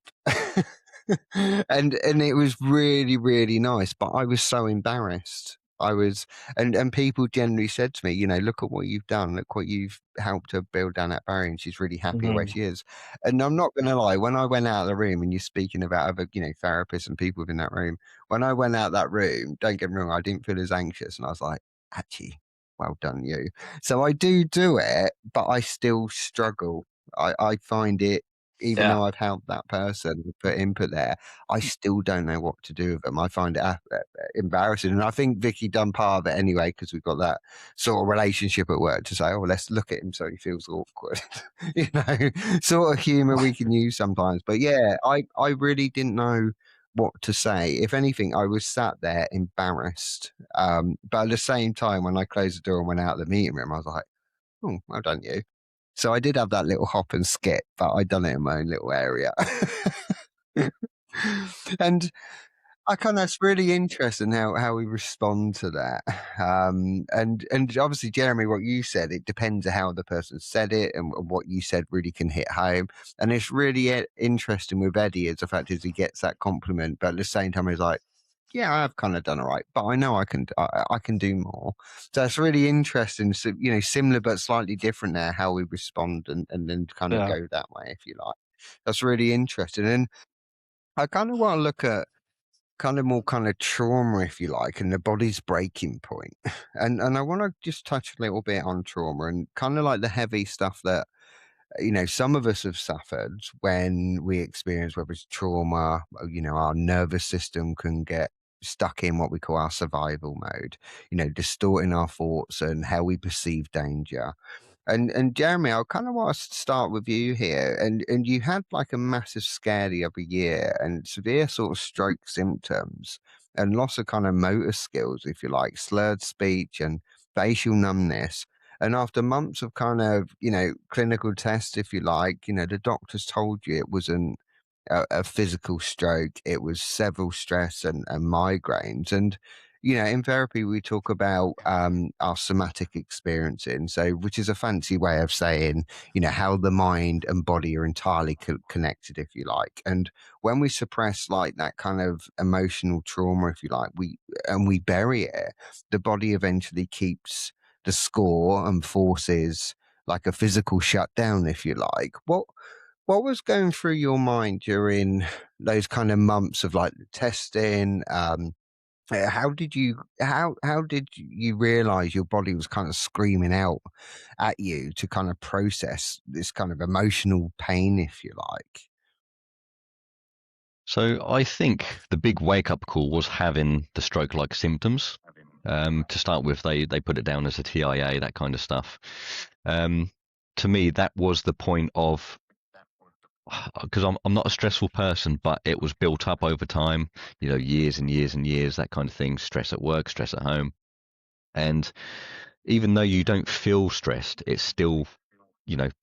[SPEAKER 1] And it was really, really nice, but I was so embarrassed. I was, and people generally said to me, "Look at what you've done. Look what you've helped her build down that barrier." And she's really happy the way she is. And I'm not going to lie, when I went out of the room, and you're speaking about other, therapists and people within that room, when I went out that room, don't get me wrong, I didn't feel as anxious. And I was like, actually, well done, you. So I do it, but I still struggle. I find it, even
[SPEAKER 2] Yeah.
[SPEAKER 1] though I've helped that person put input there, I still don't know what to do with them. I find it embarrassing. And I think Vicky done part of it anyway, because we've got that sort of relationship at work to say, "Oh, let's look at him so he feels awkward." Sort of humor we can use sometimes. But yeah, I really didn't know what to say. If anything, I was sat there embarrassed. But at the same time, when I closed the door and went out of the meeting room, I was like, "Oh, well done, you." So I did have that little hop and skip, but I done it in my own little area. And I kind of, it's really interesting how we respond to that. And obviously, Jeremy, what you said, it depends on how the person said it, and what you said really can hit home. And it's really interesting with Eddie is the fact is he gets that compliment, but at the same time he's like, "Yeah, I've kind of done all right, but I know I can do more." So it's really interesting. So, similar but slightly different there, how we respond and then kind of
[SPEAKER 2] Yeah.
[SPEAKER 1] go that way, if you like. That's really interesting. And I kind of want to look at kind of more kind of trauma, if you like, and the body's breaking point. And I want to just touch a little bit on trauma and kind of like the heavy stuff that some of us have suffered when we experience, whether it's trauma, our nervous system can get stuck in what we call our survival mode, distorting our thoughts and how we perceive danger. And Jeremy, I kind of want to start with you here. And you had like a massive scare the other year and severe sort of stroke symptoms and loss of kind of motor skills, if you like, slurred speech and facial numbness. And after months of kind of, clinical tests, if you like, the doctors told you it wasn't a physical stroke. It was several stress and migraines. And, in therapy, we talk about our somatic experiencing. So, which is a fancy way of saying, how the mind and body are entirely connected, if you like. And when we suppress like that kind of emotional trauma, if you like, we bury it, the body eventually keeps the score and forces like a physical shutdown, if you like. What was going through your mind during those kind of months of like the testing? How did you realize your body was kind of screaming out at you to kind of process this kind of emotional pain, if you like?
[SPEAKER 3] So I think the big wake up call was having the stroke like symptoms. To start with, they put it down as a TIA, that kind of stuff. To me, that was the point of, because I'm not a stressful person, but it was built up over time, years and years and years, that kind of thing. Stress at work, stress at home, and even though you don't feel stressed, it's still,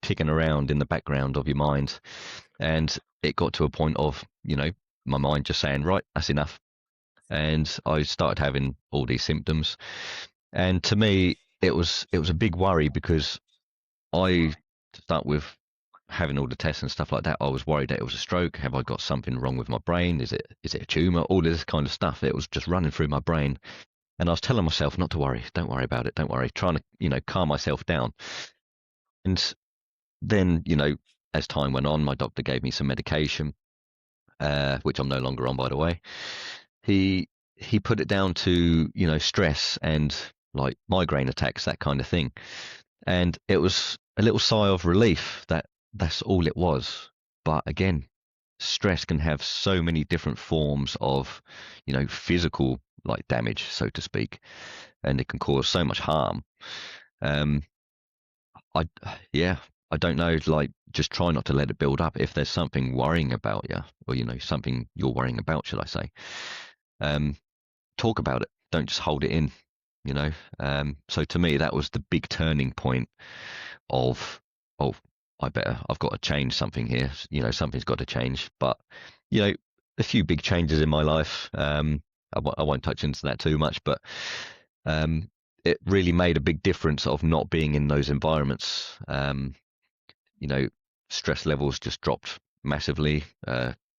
[SPEAKER 3] ticking around in the background of your mind. And it got to a point of, my mind just saying, right, that's enough. And I started having all these symptoms. And to me, it was a big worry because to start with, having all the tests and stuff like that, I was worried that it was a stroke. Have I got something wrong with my brain? Is it a tumor? All this kind of stuff. It was just running through my brain. And I was telling myself not to worry, don't worry about it, don't worry, trying to, calm myself down. And then, as time went on, my doctor gave me some medication, which I'm no longer on, by the way. He put it down to, stress and like migraine attacks, that kind of thing. And it was a little sigh of relief that that's all it was. But again, stress can have so many different forms of, physical like damage, so to speak, and it can cause so much harm. Um, I yeah, I don't know. Like, just try not to let it build up. If there's something worrying about you, or something you're worrying about, should I say? Um, Talk about it. Don't just hold it in. So to me, that was the big turning point of, oh, I've got to change something here. Something's got to change. But a few big changes in my life. I won't touch into that too much, but it really made a big difference of not being in those environments. Stress levels just dropped massively.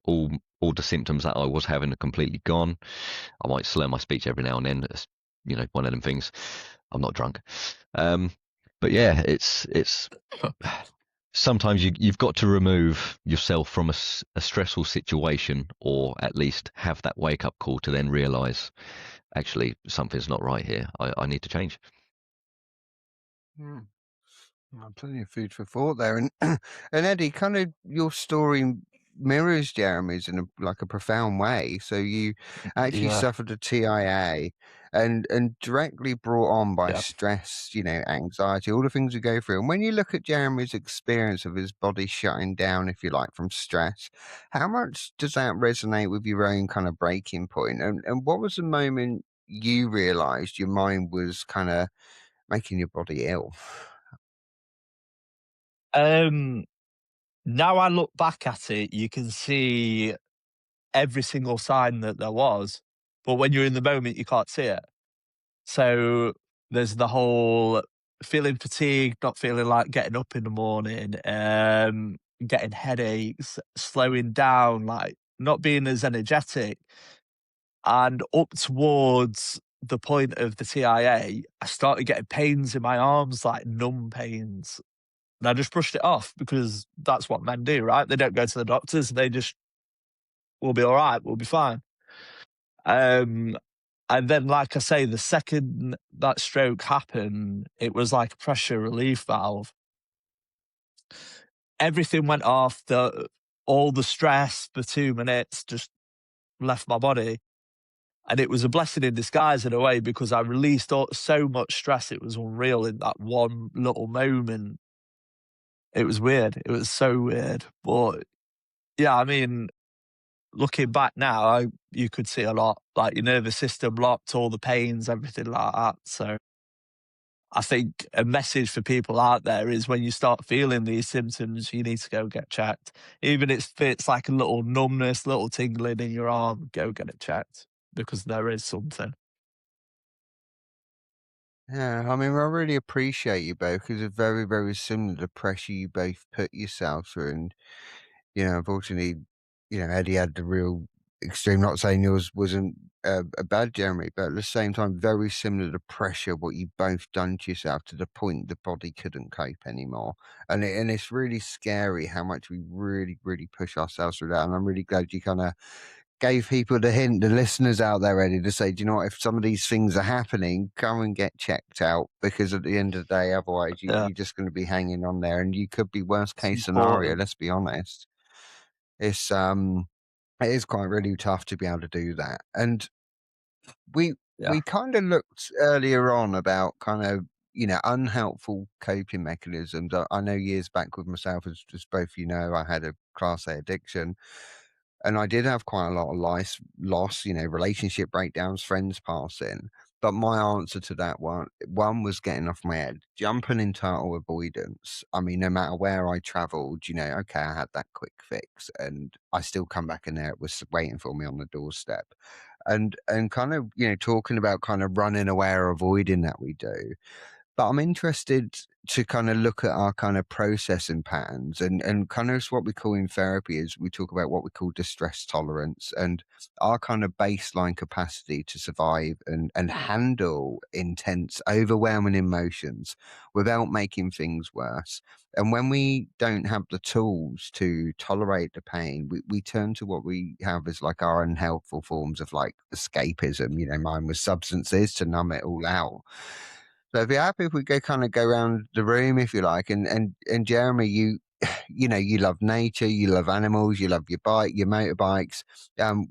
[SPEAKER 3] All the symptoms that I was having are completely gone. I might slur my speech every now and then. It's, one of them things. I'm not drunk. But yeah, it's sometimes you've got to remove yourself from a stressful situation, or at least have that wake up call to then realize, actually, something's not right here. I need to change.
[SPEAKER 1] Hmm. Plenty of food for thought there. And and Eddie, kind of your story mirrors Jeremy's in like a profound way. So you actually
[SPEAKER 2] Yeah,
[SPEAKER 1] suffered a TIA and directly brought on by
[SPEAKER 2] yeah.
[SPEAKER 1] stress, anxiety, all the things we go through. And when you look at Jeremy's experience of his body shutting down, if you like, from stress, how much does that resonate with your own kind of breaking point? And what was the moment you realized your mind was kind of making your body ill?
[SPEAKER 2] Um, Now I look back at it, you can see every single sign that there was, but when you're in the moment, you can't see it. So there's the whole feeling fatigued, not feeling like getting up in the morning, getting headaches, slowing down, like not being as energetic. And up towards the point of the TIA, I started getting pains in my arms, like numb pains. And I just brushed it off because that's what men do, right? They don't go to the doctors. They just, we'll be all right. We'll be fine. Um, and then, like I say, the second that stroke happened, it was like a pressure relief valve. Everything went off. All the stress for 2 minutes just left my body. And it was a blessing in disguise in a way, because I released so much stress. It was unreal in that one little moment. It was weird. It was so weird. But yeah, I mean, looking back now, you could see a lot, like your nervous system locked, all the pains, everything like that. So I think a message for people out there is, when you start feeling these symptoms, you need to go get checked. Even if it's like a little numbness, little tingling in your arm, go get it checked, because there is something.
[SPEAKER 1] Yeah, I mean, I really appreciate you both because it's very, very similar to pressure you both put yourself through. And, unfortunately, Eddie had the real extreme. Not saying yours wasn't a bad, Jeremy, but at the same time, very similar to pressure, what you both done to yourself to the point the body couldn't cope anymore. And it's really scary how much we really, really push ourselves through that. And I'm really glad you kind of gave people the hint, the listeners out there ready to say, do you know what, if some of these things are happening, come and get checked out, because at the end of the day, otherwise
[SPEAKER 2] Yeah,
[SPEAKER 1] you're just going to be hanging on there and you could be worst
[SPEAKER 2] it's
[SPEAKER 1] case scenario,
[SPEAKER 2] important.
[SPEAKER 1] let's be honest. It's it is quite really tough to be able to do that. And we
[SPEAKER 2] Yeah.
[SPEAKER 1] we kind of looked earlier on about kind of unhelpful coping mechanisms. I know years back with myself, as both I had a class A addiction, and I did have quite a lot of loss, relationship breakdowns, friends passing. But my answer to that one was getting off my head, jumping in total avoidance. I mean, no matter where I traveled, okay, I had that quick fix, and I still come back and there it was waiting for me on the doorstep. And kind of, talking about kind of running away or avoiding that we do. But I'm interested to kind of look at our kind of processing patterns, and kind of what we call in therapy is we talk about what we call distress tolerance and our kind of baseline capacity to survive and handle intense, overwhelming emotions without making things worse. And when we don't have the tools to tolerate the pain, we turn to what we have as like our unhelpful forms of like escapism. Mine was substances to numb it all out. So if you're happy, if we kind of go around the room, if you like, and Jeremy, you love nature, you love animals, you love your motorbikes,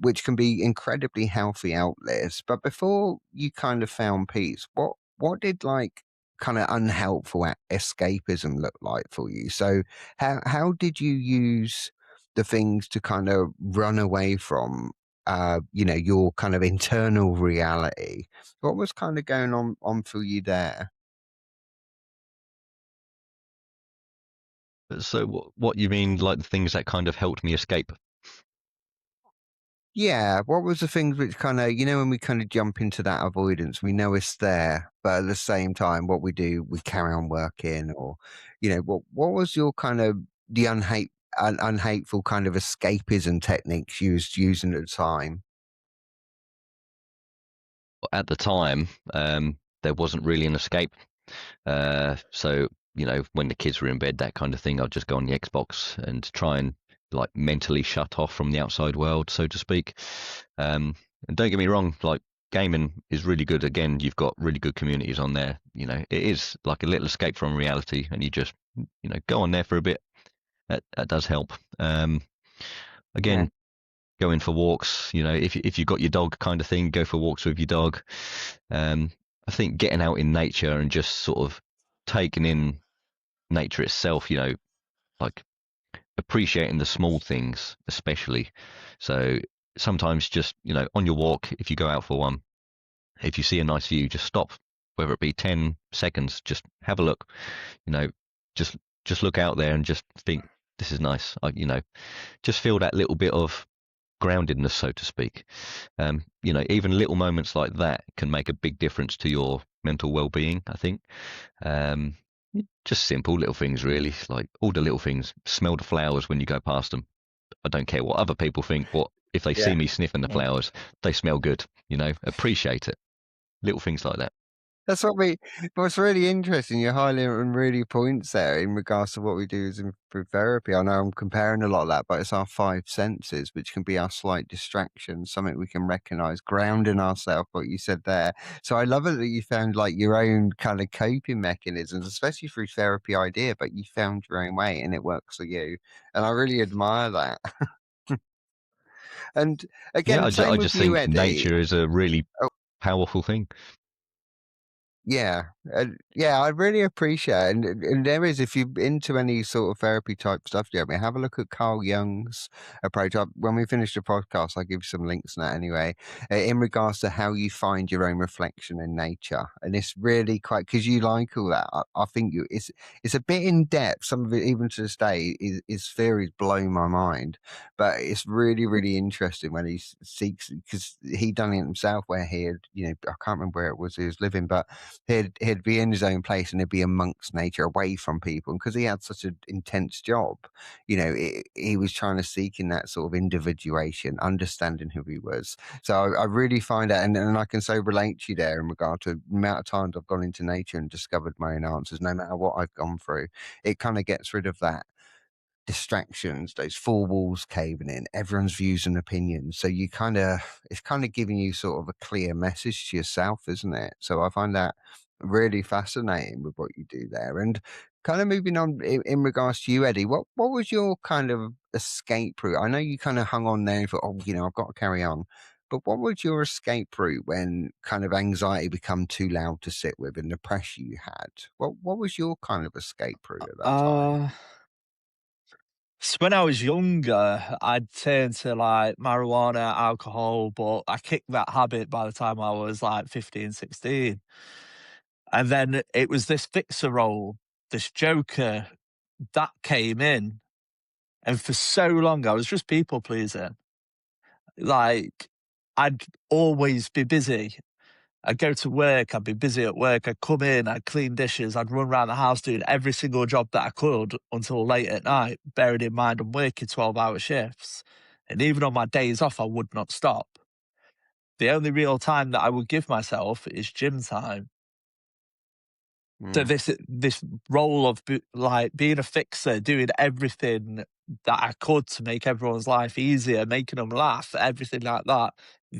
[SPEAKER 1] which can be incredibly healthy outlets. But before you kind of found peace, what did like kind of unhelpful escapism look like for you? So how did you use the things to kind of run away from your kind of internal reality? What was kind of going on for you there?
[SPEAKER 3] So what you mean, like the things that kind of helped me escape?
[SPEAKER 1] Yeah, what was the things which kind of, when we kind of jump into that avoidance, we know it's there, but at the same time, what we do, we carry on working, or, what was your kind of the unhateful kind of escapism techniques you was using at the time?
[SPEAKER 3] At the time, there wasn't really an escape. So when the kids were in bed, that kind of thing, I'd just go on the Xbox and try and like mentally shut off from the outside world, so to speak. And don't get me wrong, like gaming is really good. Again, you've got really good communities on there. It is like a little escape from reality, and you just go on there for a bit. That does help.
[SPEAKER 1] Yeah.
[SPEAKER 3] Again, going for walks. If you've got your dog, kind of thing, go for walks with your dog. I think getting out in nature and just sort of taking in nature itself, like appreciating the small things, especially. So sometimes just, on your walk, if you go out for one, if you see a nice view, just stop, whether it be 10 seconds, just have a look, you know, just, just look out there and just think, this is nice. Just feel that little bit of groundedness, so to speak. Even little moments like that can make a big difference to your mental well-being, I think. Um, just simple little things, really, like all the little things. Smell the flowers when you go past them. I don't care what other people think. What if they see
[SPEAKER 1] Yeah.
[SPEAKER 3] me sniffing the flowers? They smell good. Appreciate it. Little things like that.
[SPEAKER 1] That's what's really interesting. You're highlighting really points there in regards to what we do as in for therapy. I know I'm comparing a lot of that, but it's our five senses, which can be our slight distraction, something we can recognize, grounding ourselves, what you said there. So I love it that you found like your own kind of coping mechanisms, especially through therapy idea, but you found your own way and it works for you. And I really admire that. And
[SPEAKER 3] Yeah,
[SPEAKER 1] again,
[SPEAKER 3] I
[SPEAKER 1] same with
[SPEAKER 3] just
[SPEAKER 1] you,
[SPEAKER 3] think
[SPEAKER 1] Eddie.
[SPEAKER 3] nature is a really
[SPEAKER 1] Oh,
[SPEAKER 3] powerful thing.
[SPEAKER 1] yeah, yeah, I really appreciate it. And there is, if you're into any sort of therapy type stuff, Jeremy, have a look at Carl Jung's approach. When we finish the podcast, I'll give you some links on that anyway, in regards to how you find your own reflection in nature. And it's really quite, because you like all that. I think it's a bit in depth. Some of it, even to this day, his theories blow my mind. But it's really, really interesting when he seeks, because he done it himself, where he had, I can't remember where it was he was living, but he'd be in his own place and he'd be amongst nature, away from people. And because he had such an intense job, he was trying to seek in that sort of individuation, understanding who he was. So I really find that, and I can so relate to you there in regard to the amount of times I've gone into nature and discovered my own answers, no matter what I've gone through. It kind of gets rid of that distractions, those four walls caving in, everyone's views and opinions. So it's kind of giving you sort of a clear message to yourself, isn't it? So I find that really fascinating with what you do there. And kind of moving on in regards to you, Eddie, what was your kind of escape route? I know you kind of hung on there for, I've got to carry on. But what was your escape route when kind of anxiety become too loud to sit with and the pressure you had? What was your kind of escape route at that time?
[SPEAKER 2] Uh, so when I was younger, I'd turn to like marijuana, alcohol, but I kicked that habit by the time I was like 15, 16. And then it was this fixer role, this joker that came in. And for so long, I was just people pleasing. Like, I'd always be busy. I'd go to work, I'd be busy at work, I'd come in, I'd clean dishes, I'd run around the house doing every single job that I could until late at night, bearing in mind I'm working 12-hour shifts. And even on my days off, I would not stop. The only real time that I would give myself is gym time. So
[SPEAKER 1] Mm.
[SPEAKER 2] this role of like being a fixer, doing everything that I could to make everyone's life easier, making them laugh, everything like that,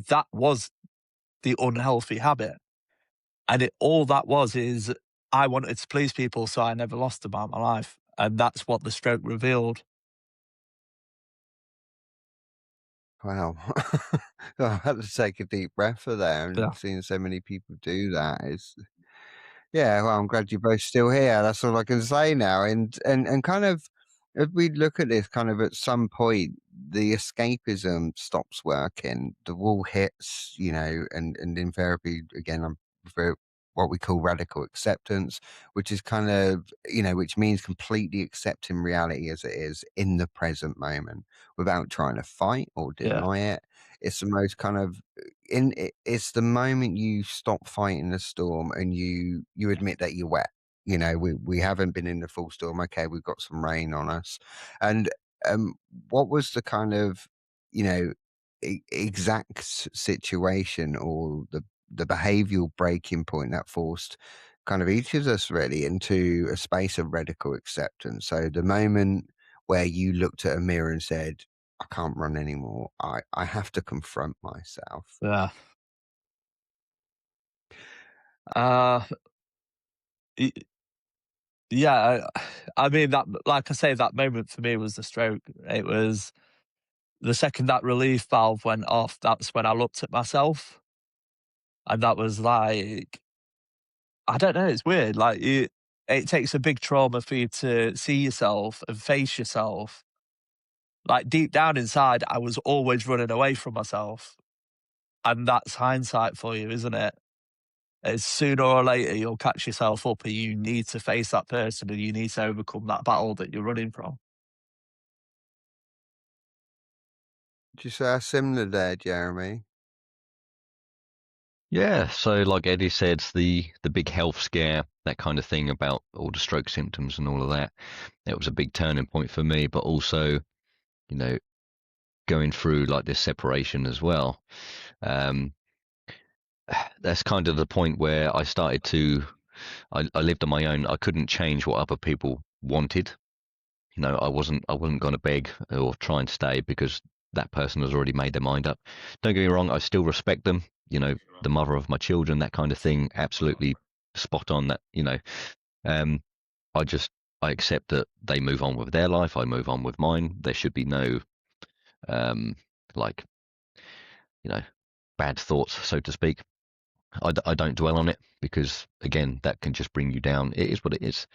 [SPEAKER 2] that was the unhealthy habit. And all that was is I wanted to please people, so I never lost about my life. And that's what the stroke revealed.
[SPEAKER 1] Wow. I had to take a deep breath for that, and
[SPEAKER 2] Yeah.
[SPEAKER 1] seeing so many people do that is, yeah, well, I'm glad you're both still here. That's all I can say now. And kind of, if we look at this, kind of at some point, the escapism stops working, the wall hits, and in therapy, again, I'm for what we call radical acceptance, which is kind of, which means completely accepting reality as it is in the present moment without trying to fight or
[SPEAKER 2] Yeah.
[SPEAKER 1] deny it. It's the most kind of it's the moment you stop fighting the storm and you admit that you're wet. We haven't been in the full storm. Okay, we've got some rain on us. And what was the kind of, you know exact situation, or the behavioral breaking point that forced kind of each of us really into a space of radical acceptance? So the moment where you looked at a mirror and said, I can't run anymore. I have to confront myself.
[SPEAKER 2] Yeah. Uh, y- yeah. I mean, that, like I say, that moment for me was the stroke. It was the second that relief valve went off, that's when I looked at myself. And that was like, I don't know, it's weird. Like, it takes a big trauma for you to see yourself and face yourself. Like, deep down inside, I was always running away from myself. And that's hindsight for you, isn't it? It's sooner or later you'll catch yourself up and you need to face that person and you need to overcome that battle that you're running from.
[SPEAKER 1] Just similar there, Jeremy.
[SPEAKER 3] Yeah, so like Eddie said, the big health scare, that kind of thing about all the stroke symptoms and all of that, it was a big turning point for me, but also, you know, going through like this separation as well. Um, that's kind of the point where I started to, I lived on my own. I couldn't change what other people wanted. I wasn't going to beg or try and stay because that person has already made their mind up. Don't get me wrong, I still respect them. The mother of my children, that kind of thing, absolutely spot on. Um, I just I accept that they move on with their life. I move on with mine. There should be no um, like bad thoughts, so to speak. I don't dwell on it because, again, that can just bring you down. It is what it is.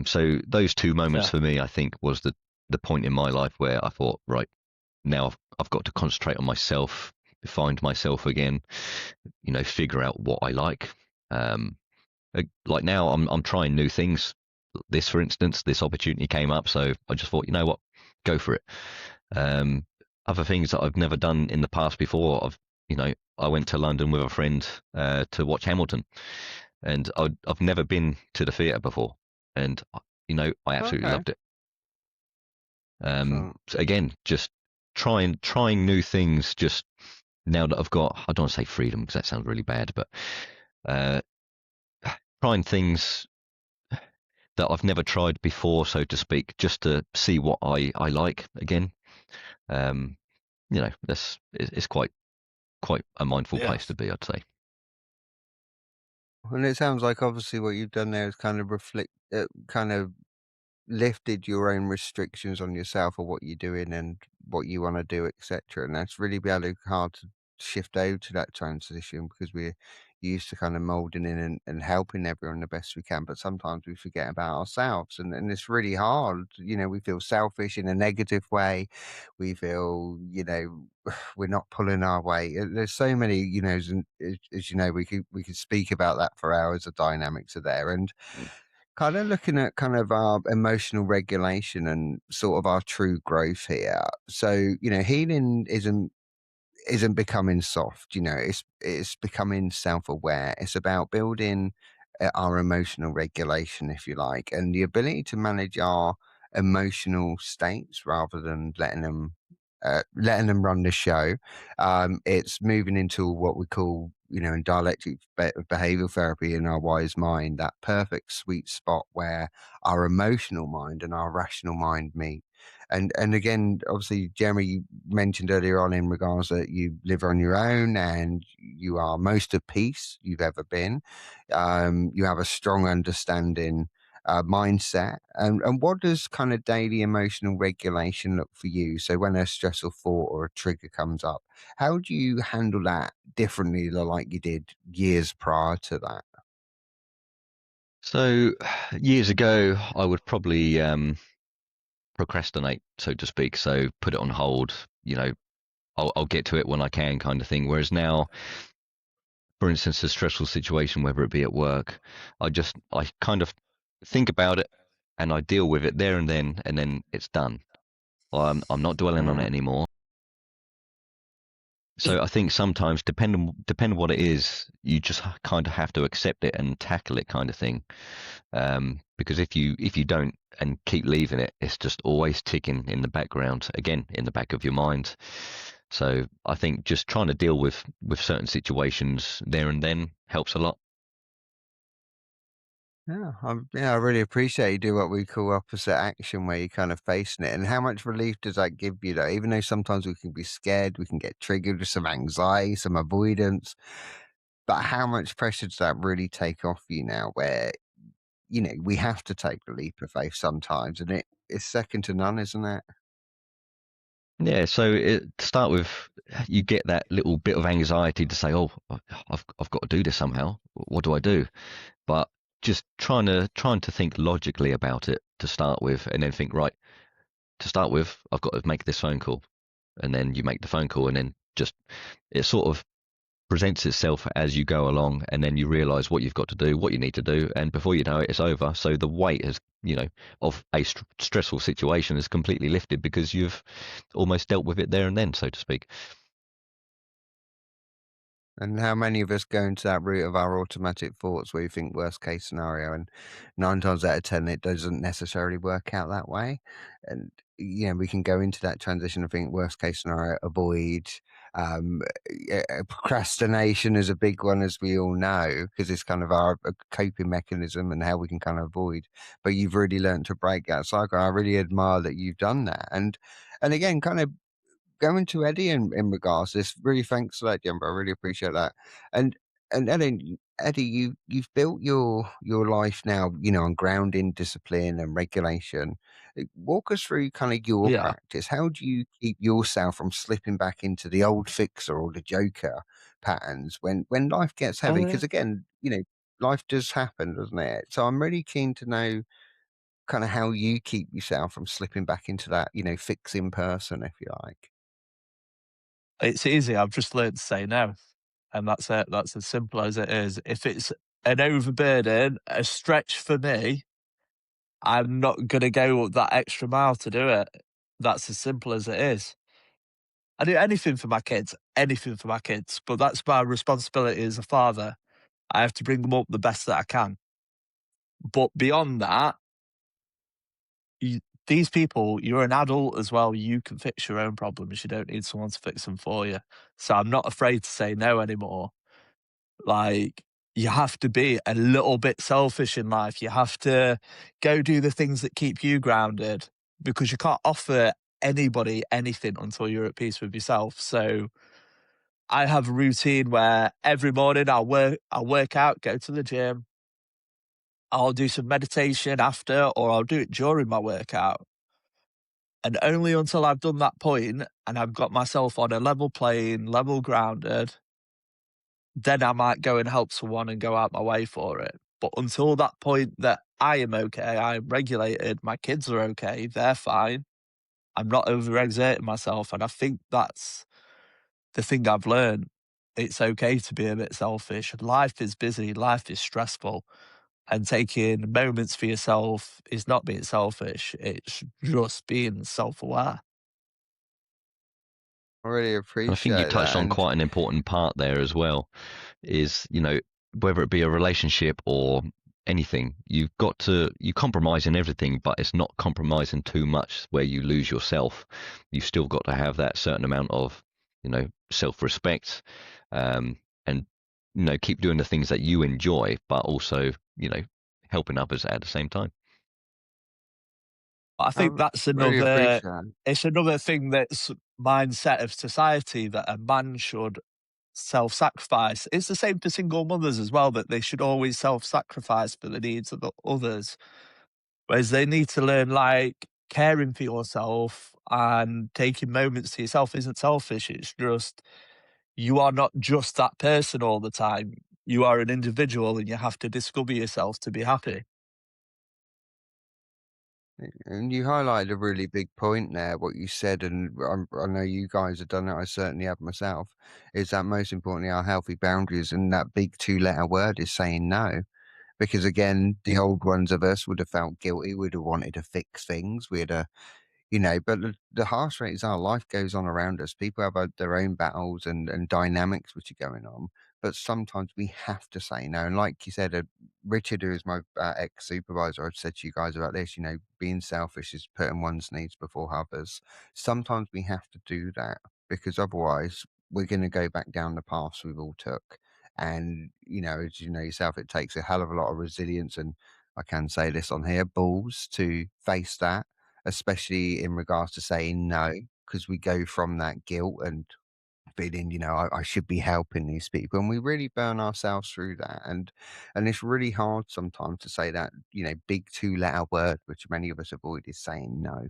[SPEAKER 3] So those two moments
[SPEAKER 2] Yeah.
[SPEAKER 3] for me, I think, was the point in my life where I thought, right, now I've got to concentrate on myself, find myself again, figure out what I like. Like now, I'm trying new things. This, for instance, this opportunity came up, so I just thought, you know what, go for it. Um, Other things that I've never done in the past before, I went to London with a friend to watch Hamilton, and I've never been to the theatre before, and I absolutely
[SPEAKER 1] Okay.
[SPEAKER 3] loved it.
[SPEAKER 1] Excellent.
[SPEAKER 3] So again, just trying new things. Just now that I've got, I don't want to say freedom because that sounds really bad, but uh, trying things that I've never tried before, so to speak, just to see what I like again. Um, it's quite a mindful
[SPEAKER 2] Yeah.
[SPEAKER 3] place to be, I'd say.
[SPEAKER 1] And it sounds like obviously what you've done there is kind of reflect, kind of lifted your own restrictions on yourself or what you're doing and what you want to do, etc. And that's really be hard to shift over to that transition because we're used to kind of molding in and helping everyone the best we can. But sometimes we forget about ourselves and it's really hard. We feel selfish in a negative way. We feel, we're not pulling our weight. There's so many, as you know, we could speak about that for hours. The dynamics are there. And
[SPEAKER 3] Mm.
[SPEAKER 1] kind of looking at kind of our emotional regulation and sort of our true growth here. So, healing isn't becoming soft, it's becoming self-aware. It's about building our emotional regulation, if you like, and the ability to manage our emotional states rather than letting them run the show. It's moving into what we call, in dialectic behavioral therapy in our wise mind, that perfect sweet spot where our emotional mind and our rational mind meet. And again, obviously, Jeremy, you mentioned earlier on in regards that you live on your own and you are most at peace you've ever been. You have a strong understanding mindset. And what does kind of daily emotional regulation look for you? So when a stressful thought or a trigger comes up, how do you handle that differently than like you did years prior to that?
[SPEAKER 3] So years ago, I would probably procrastinate, so to speak. So put it on hold. I'll get to it when I can, kind of thing. Whereas now, for instance, a stressful situation, whether it be at work, I kind of think about it and I deal with it there and then it's done. I'm not dwelling on it
[SPEAKER 1] Mm.
[SPEAKER 3] anymore. So I think sometimes, depend on what it is, you just kind of have to accept it and tackle it, kind of thing. Because if you don't and keep leaving it, it's just always ticking in the background, again in the back of your mind. So I think just trying to deal with certain situations there and then helps a lot.
[SPEAKER 1] Yeah, I really appreciate you do what we call opposite action, where you're kind of facing it. And how much relief does that give you, though? Even though sometimes we can be scared, we can get triggered with some anxiety, some avoidance. But how much pressure does that really take off you now? Where we have to take the leap of faith sometimes, and it's second to none, isn't it?
[SPEAKER 3] Yeah, so to start with, you get that little bit of anxiety to say, "Oh, I've got to do this somehow. What do I do?" But just trying to think logically about it to start with, and then think, right, to start with, I've got to make this phone call, and then you make the phone call, and then just it sort of presents itself as you go along, and then you realize what you've got to do, what you need to do, and before you know it, it's over. So the weight has, of a stressful situation is completely lifted because you've almost dealt with it there and then, so to speak.
[SPEAKER 1] And how many of us go into that route of our automatic thoughts where you think worst case scenario, and nine times out of ten, it doesn't necessarily work out that way. And we can go into that transition and think worst case scenario, avoid. Um, Procrastination is a big one, as we all know, because it's kind of our coping mechanism and how we can kind of avoid. But you've really learned to break that cycle. I really admire that you've done that, and again, kind of going to Eddie in regards to this, really thanks for that, Jemba. I really appreciate that. And Eddie, Eddie, you've built your life now, on grounding, discipline, and regulation. Walk us through kind of your
[SPEAKER 2] Yeah.
[SPEAKER 1] practice. How do you keep yourself from slipping back into the old fixer or the joker patterns when life gets heavy?
[SPEAKER 2] Uh,
[SPEAKER 1] Because again, life does happen, doesn't it? So I'm really keen to know kind of how you keep yourself from slipping back into that, fixing person, if you like.
[SPEAKER 2] it's easy. I've just learned to say no. And that's it. That's as simple as it is. If it's an overburden, a stretch for me, I'm not going to go that extra mile to do it. That's as simple as it is. I do anything for my kids, but that's my responsibility as a father. I have to bring them up the best that I can. But beyond that, you, these people, you're an adult as well. You can fix your own problems. You don't need someone to fix them for you. So I'm not afraid to say no anymore. Like, you have to be a little bit selfish in life. You have to go do the things that keep you grounded because you can't offer anybody anything until you're at peace with yourself. So I have a routine where every morning I'll work out, go to the gym, I'll do some meditation after, or I'll do it during my workout. And only until I've done that point and I've got myself on a level plane, level grounded, then I might go and help someone and go out my way for it. But until that point that I am okay, I'm regulated, my kids are okay, they're fine, I'm not overexerting myself. And I think that's the thing I've learned. It's okay to be a bit selfish. Life is busy, life is stressful. And taking moments for yourself is not being selfish, it's just being self aware.
[SPEAKER 1] I really
[SPEAKER 3] And I think you
[SPEAKER 1] appreciate
[SPEAKER 3] touched
[SPEAKER 1] that.
[SPEAKER 3] on
[SPEAKER 1] And
[SPEAKER 3] quite an important part there as well, is, whether it be a relationship or anything, you compromise in everything, but it's not compromising too much where you lose yourself. You've still got to have that certain amount of, self-respect, and, keep doing the things that you enjoy, but also, helping others at the same time.
[SPEAKER 2] I
[SPEAKER 1] I
[SPEAKER 2] think that's
[SPEAKER 1] really
[SPEAKER 2] another
[SPEAKER 1] appreciate that.
[SPEAKER 2] it's another thing that's mindset of society that a man should self-sacrifice. It's the same for single mothers as well, that they should always self-sacrifice for the needs of the others. Whereas they need to learn like caring for yourself and taking moments to yourself isn't selfish. It's just you are not just that person all the time. You are an individual and you have to discover yourself to be happy.
[SPEAKER 1] And you highlighted a really big point there, what you said, and I know you guys have done it, I certainly have myself, is that most importantly, our healthy boundaries, and that big two-letter word is saying no. Because again, the old ones of us would have felt guilty, would have wanted to fix things, we'd have but the harsh rate is our life goes on around us. People have their own battles and dynamics which are going on, but sometimes we have to say no. And like you said, Richard, who is my ex supervisor, I've said to you guys about this. Being selfish is putting one's needs before others. Sometimes we have to do that because otherwise we're going to go back down the paths we've all took. And as you know yourself, it takes a hell of a lot of resilience, and I can say this on here, balls to face that, especially in regards to saying no, because we go from that guilt and feeling, I should be helping these people, and we really burn ourselves through that, and it's really hard sometimes to say that, big two-letter word, which many of us avoid, is saying no.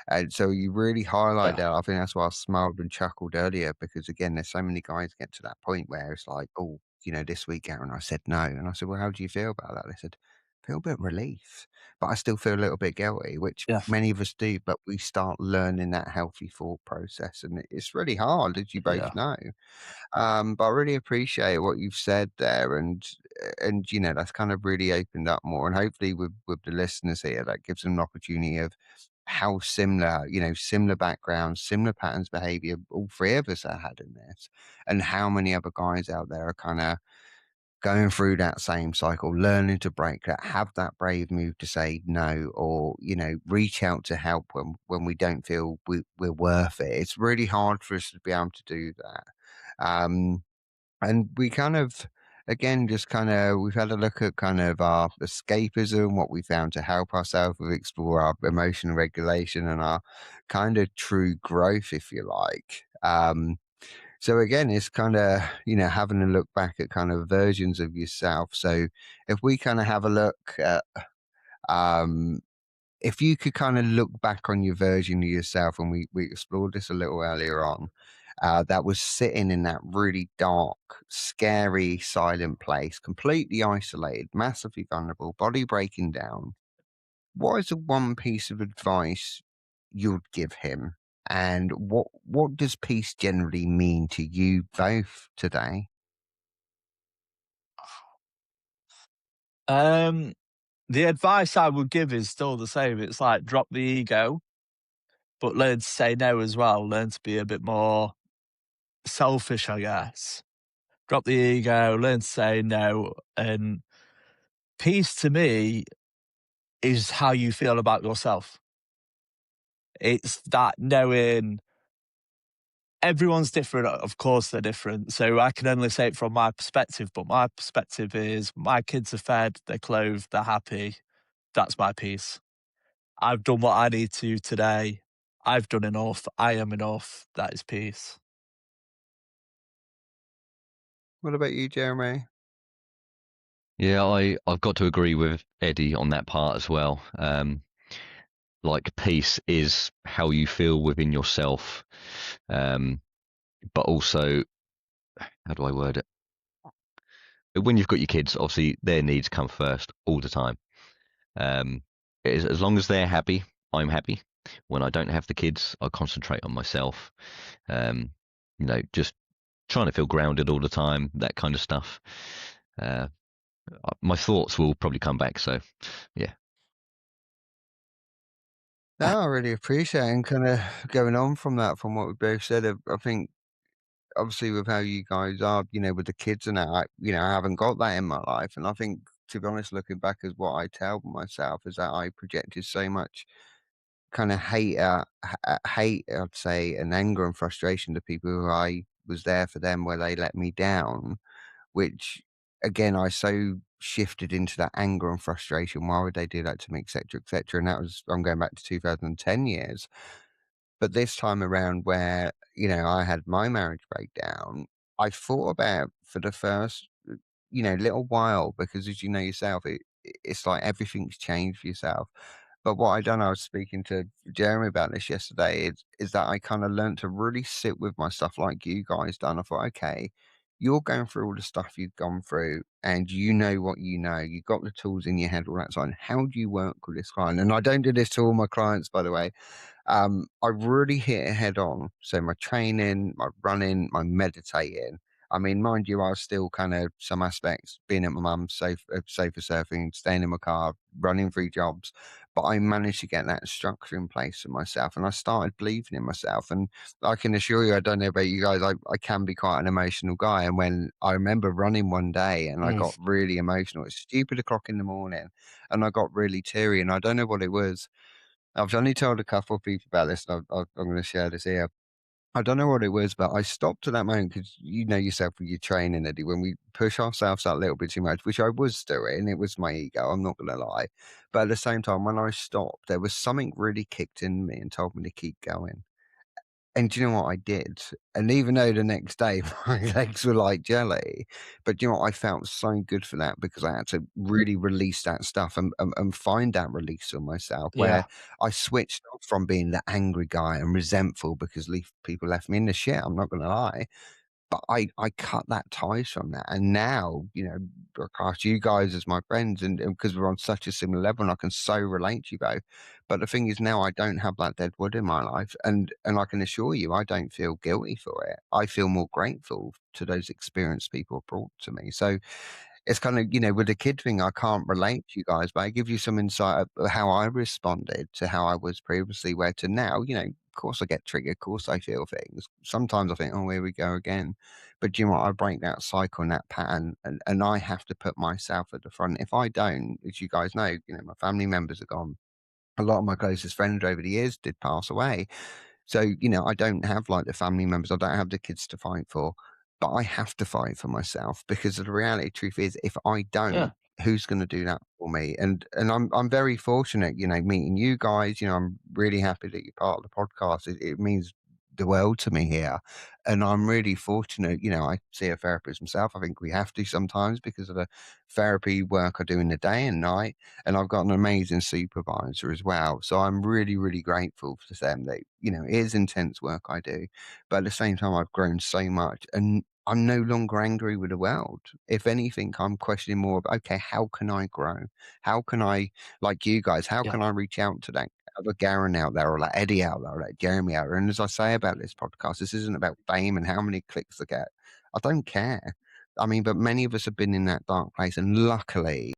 [SPEAKER 1] And so you really highlight
[SPEAKER 2] Yeah.
[SPEAKER 1] that. I think that's why I smiled and chuckled earlier, because again, there's so many guys get to that point where it's like, oh, this week, Aaron, I said no. And I said, well, how do you feel about that? They said, feel a bit relief, but I still feel a little bit guilty, which
[SPEAKER 2] Yeah.
[SPEAKER 1] many of us do. But we start learning that healthy thought process. And it's really hard, as you both
[SPEAKER 2] Yeah.
[SPEAKER 1] know. But I really appreciate what you've said there, and that's kind of really opened up more, and hopefully with the listeners here, that gives them an opportunity of how similar, similar backgrounds, similar patterns of behavior, all three of us have had in this, and how many other guys out there are kind of going through that same cycle, learning to break that, have that brave move to say no, or reach out to help when we don't feel we're worth it. It's really hard for us to be able to do that. Um, and we kind of, again, just kind of, we've had a look at kind of our escapism, what we found to help ourselves with explore our emotional regulation and our kind of true growth, if you like. So again, it's kind of, having a look back at kind of versions of yourself. So if we kind of have a look at, um, if you could kind of look back on your version of yourself, and we explored this a little earlier on, that was sitting in that really dark, scary, silent place, completely isolated, massively vulnerable, body breaking down. What is the one piece of advice you'd give him? And what does peace generally mean to you both today?
[SPEAKER 2] Um, the advice I would give is still the same. It's like drop the ego, but learn to say no as well. Learn to be a bit more selfish, I guess. Drop the ego, learn to say no. And peace to me is how you feel about yourself. It's that knowing everyone's different. Of course, they're different. So I can only say it from my perspective, but my perspective is my kids are fed, they're clothed, they're happy. That's my peace. I've done what I need to today. I've done enough. I am enough. That is peace.
[SPEAKER 1] What about you, Jeremy?
[SPEAKER 3] Yeah, I've got to agree with Eddie on that part as well. Like peace is how you feel within yourself, but also, how do I word it? When you've got your kids, obviously their needs come first all the time. Um, as long as they're happy, I'm happy. When I don't have the kids, I concentrate on myself. Um, just trying to feel grounded all the time, that kind of stuff. Uh, my thoughts will probably come back. So, yeah.
[SPEAKER 1] No, I really appreciate it. And kind of going on from that, from what we both said, I think obviously with how you guys are, with the kids and that, I haven't got that in my life. And I think, to be honest, looking back as what I tell myself is that I projected so much kind of hate, I'd say, and anger and frustration to people who I was there for them where they let me down, which again, I so shifted into that anger and frustration. Why would they do that to me, etc., etc.? And that was, I'm going back to 2010 years. But this time around, where, I had my marriage breakdown, I thought about for the first, little while, because as you know yourself, it's like everything's changed for yourself. But what I done, I was speaking to Jeremy about this yesterday, is that I kind of learned to really sit with my stuff like you guys done. I thought, okay, you're going through all the stuff you've gone through, and you know what you know. You've got the tools in your head, all that side. How do you work with this client? And I don't do this to all my clients, by the way. I really hit it head on. So my training, my running, my meditating. I mean, mind you, I was still kind of some aspects being at my mum's, sofa surfing, staying in my car, running 3 jobs. But I managed to get that structure in place for myself, and I started believing in myself. And I can assure you, I don't know about you guys, I can be quite an emotional guy. And when I remember running one day and I
[SPEAKER 2] Mm.
[SPEAKER 1] got really emotional, it's stupid o'clock in the morning, and I got really teary, and I don't know what it was. I've only told a couple of people about this, and I'm going to share this here. I don't know what it was, but I stopped at that moment because you know yourself with your training, Eddie, when we push ourselves that little bit too much, which I was doing, it was my ego, I'm not going to lie. But at the same time, when I stopped, there was something really kicked in me and told me to keep going. And do you know what I did? And even though the next day my legs were like jelly, but do you know what? I felt so good for that because I had to really release that stuff and find that release on myself where
[SPEAKER 2] Yeah.
[SPEAKER 1] I switched off from being the angry guy and resentful because people left me in the shit. I'm not going to lie. But I cut that ties from that, and now, I cast you guys as my friends, and because we're on such a similar level, and I can so relate to you both. But the thing is, now I don't have that dead wood in my life, and I can assure you, I don't feel guilty for it. I feel more grateful to those experienced people brought to me. So it's kind of, with the kid thing, I can't relate to you guys, but I give you some insight of how I responded to how I was previously, where to now, of course I get triggered, of course I feel things. Sometimes I think, oh, here we go again. But do you know what? I break that cycle and that pattern, and I have to put myself at the front. If I don't, as you guys know, my family members are gone. A lot of my closest friends over the years did pass away. So, I don't have like the family members, I don't have the kids to fight for, but I have to fight for myself because the reality truth is if I
[SPEAKER 2] Yeah.
[SPEAKER 1] don't, who's going to do that for me? And I'm very fortunate, meeting you guys. I'm really happy that you're part of the podcast. It means the world to me here. And I'm really fortunate, I see a therapist myself. I think we have to sometimes because of the therapy work I do in the day and night. And I've got an amazing supervisor as well. So I'm really, really grateful for them that, it is intense work I do. But at the same time, I've grown so much and I'm no longer angry with the world. If anything, I'm questioning more of, okay, how can I grow? How can I, like you guys, how
[SPEAKER 2] Yeah.
[SPEAKER 1] can I reach out to that other Garon out there or like Eddie out there or like Jeremy out there? And as I say about this podcast, this isn't about fame and how many clicks I get. I don't care. I mean, but many of us have been in that dark place, and luckily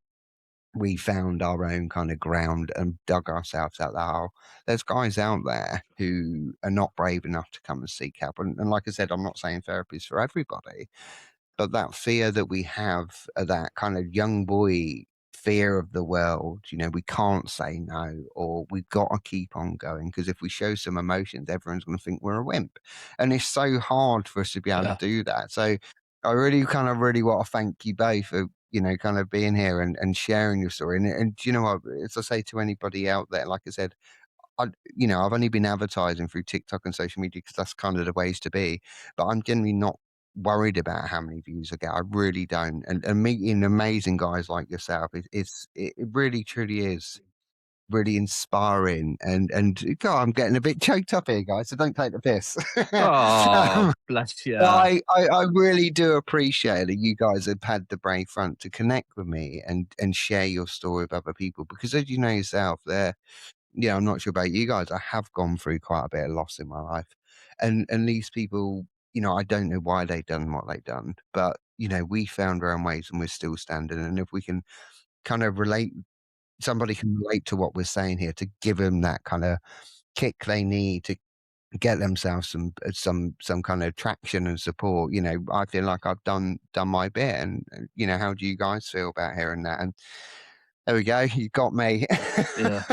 [SPEAKER 1] we found our own kind of ground and dug ourselves out the hole. There's guys out there who are not brave enough to come and seek help. And like I said, I'm not saying therapy is for everybody, but that fear that we have, that kind of young boy fear of the world, we can't say no, or we've got to keep on going because if we show some emotions, everyone's going to think we're a wimp. And it's so hard for us to be able to
[SPEAKER 2] Yeah.
[SPEAKER 1] do that. So I really want to thank you both for, kind of being here and sharing your story. And do you know what, as I say to anybody out there, like I said, I've only been advertising through TikTok and social media because that's kind of the ways to be. But I'm generally not worried about how many views I get. I really don't. And meeting amazing guys like yourself it really truly is really inspiring. And God, I'm getting a bit choked up here, guys. So don't take the piss.
[SPEAKER 2] Oh,
[SPEAKER 1] um,
[SPEAKER 2] bless you.
[SPEAKER 1] I really do appreciate that you guys have had the brave front to connect with me and share your story with other people because as you know yourself, I'm not sure about you guys. I have gone through quite a bit of loss in my life. And these people, I don't know why they've done what they've done, but we found our own ways and we're still standing. And if we can kind of somebody can relate to what we're saying here to give them that kind of kick they need to get themselves some kind of traction and support. I feel like I've done my bit. And how do you guys feel about hearing that? And there we go. You got me.
[SPEAKER 2] Yeah.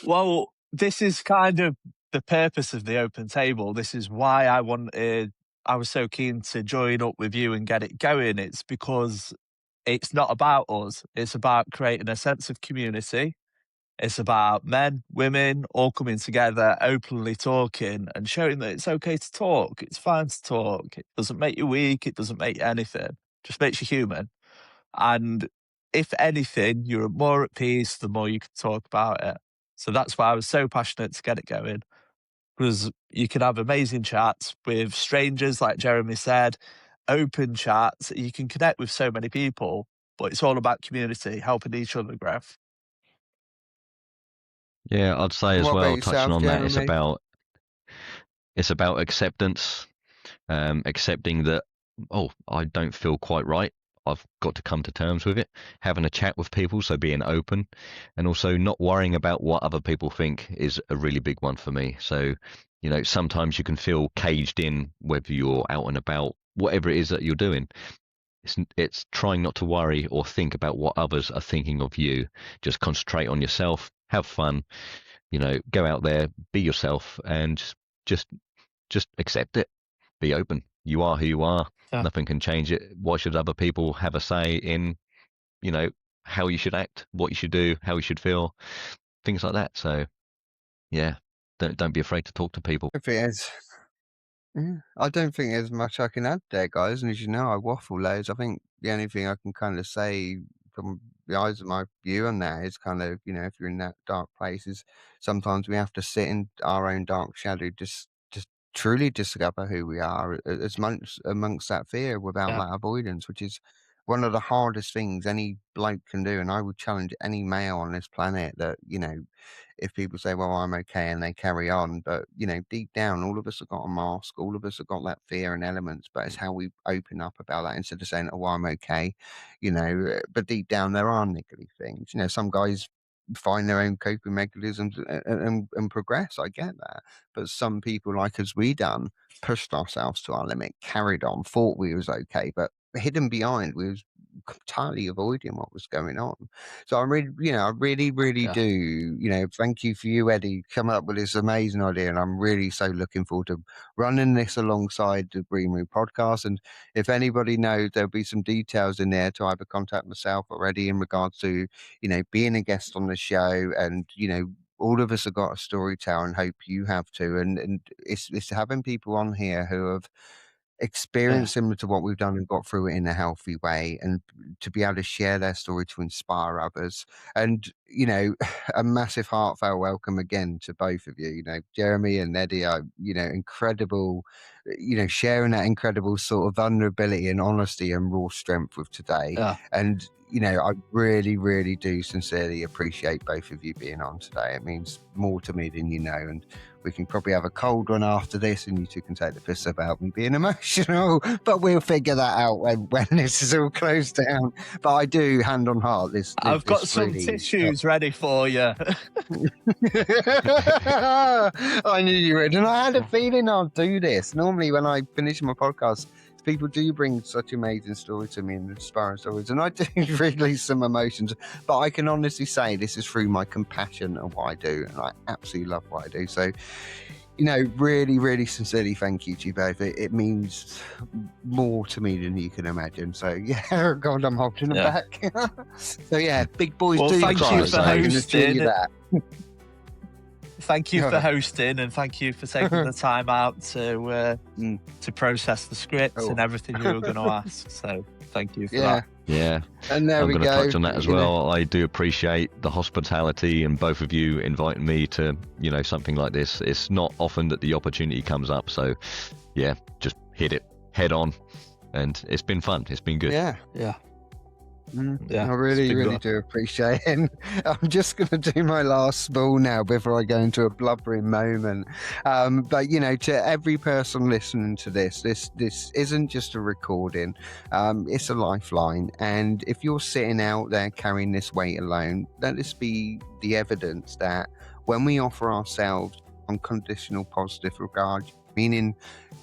[SPEAKER 2] Well, this is kind of the purpose of the open table. This is why I was so keen to join up with you and get it going. It's because it's not about us. It's about creating a sense of community. It's about men, women, all coming together, openly talking and showing that it's okay to talk. It's fine to talk. It doesn't make you weak. It doesn't make you anything. It just makes you human. And if anything, you're more at peace the more you can talk about it. So that's why I was so passionate to get it going. Because you can have amazing chats with strangers, like Jeremy said, open chats. You can connect with so many people, but it's all about community, helping each other grow.
[SPEAKER 3] Yeah, I'd say as
[SPEAKER 1] What about
[SPEAKER 3] well, touching
[SPEAKER 1] yourself,
[SPEAKER 3] on that,
[SPEAKER 1] Jeremy?
[SPEAKER 3] it's about acceptance, accepting that, oh, I don't feel quite right. I've got to come to terms with it. Having a chat with people, so being open, and also not worrying about what other people think is a really big one for me. So, sometimes you can feel caged in, whether you're out and about, whatever it is that you're doing. It's trying not to worry or think about what others are thinking of you. Just concentrate on yourself, have fun, go out there, be yourself, and just just accept it. Be open. You are who you are.
[SPEAKER 2] Yeah.
[SPEAKER 3] Nothing can change it. Why should other people have a say in, you know, how you should act, what you should do, how you should feel, things like that. So yeah, don't be afraid to talk to people.
[SPEAKER 1] If it is. Yeah, I don't think there's much I can add there, guys. And as you know, I waffle loads. I think the only thing I can kind of say from the eyes of my view on that is kind of, if you're in that dark place, is sometimes we have to sit in our own dark shadow, just truly discover who we are as much amongst that fear without
[SPEAKER 2] Yeah.
[SPEAKER 1] that avoidance, which is one of the hardest things any bloke can do. And I would challenge any male on this planet that, if people say, well, I'm okay and they carry on, but deep down, all of us have got a mask, all of us have got that fear and elements, but it's how we open up about that instead of saying, oh, I'm okay, but deep down there are niggly things. Some guys find their own coping mechanisms and progress. I get that. But some people, like as we done, pushed ourselves to our limit, carried on, thought we was okay, but hidden behind, we was entirely avoiding what was going on. So I really
[SPEAKER 2] Yeah.
[SPEAKER 1] do, thank you for you, Eddie, coming up with this amazing idea. And I'm really so looking forward to running this alongside the Green Room podcast. And if anybody knows, there'll be some details in there to either contact myself or Eddie in regards to, being a guest on the show and, all of us have got a story to tell, and hope you have too. And it's having people on here who have experienced similar to what we've done and got through it in a healthy way, and to be able to share their story to inspire others. And a massive heartfelt welcome again to both of you. Jeremy and Eddie are incredible, sharing that incredible sort of vulnerability and honesty and raw strength with today. And I really, really do sincerely appreciate both of you being on today. It means more to me than you know. And we can probably have a cold one after this, and you two can take the piss about me being emotional, but we'll figure that out when this is all closed down. But I do, hand on heart,
[SPEAKER 2] I've got some tissues ready for you.
[SPEAKER 1] I knew you would, and I had a feeling I'd do this. Normally when I finish my podcast, people do bring such amazing stories to me and inspiring stories, and I do release some emotions, but I can honestly say this is through my compassion of what I do, and I absolutely love what I do. So really, really sincerely thank you to you both. It means more to me than you can imagine. So yeah, God, I'm holding them back. So yeah, big boys do
[SPEAKER 2] thank
[SPEAKER 1] cry.
[SPEAKER 2] You for hosting.
[SPEAKER 1] That.
[SPEAKER 2] Thank you for hosting, and thank you for taking the time out to process the script and everything you were going to ask. So thank you for that.
[SPEAKER 3] Yeah,
[SPEAKER 1] and there
[SPEAKER 3] I'm
[SPEAKER 1] we go.
[SPEAKER 3] going to touch on that as well. I do appreciate the hospitality and both of you inviting me to, something like this. It's not often that the opportunity comes up. So, yeah, just hit it head on, and it's been fun. It's been good.
[SPEAKER 1] Yeah.
[SPEAKER 2] Yeah,
[SPEAKER 1] I really, really do appreciate it. I'm just going to do my last spiel now before I go into a blubbering moment. But to every person listening to this isn't just a recording. It's a lifeline. And if you're sitting out there carrying this weight alone, let this be the evidence that when we offer ourselves unconditional positive regard, meaning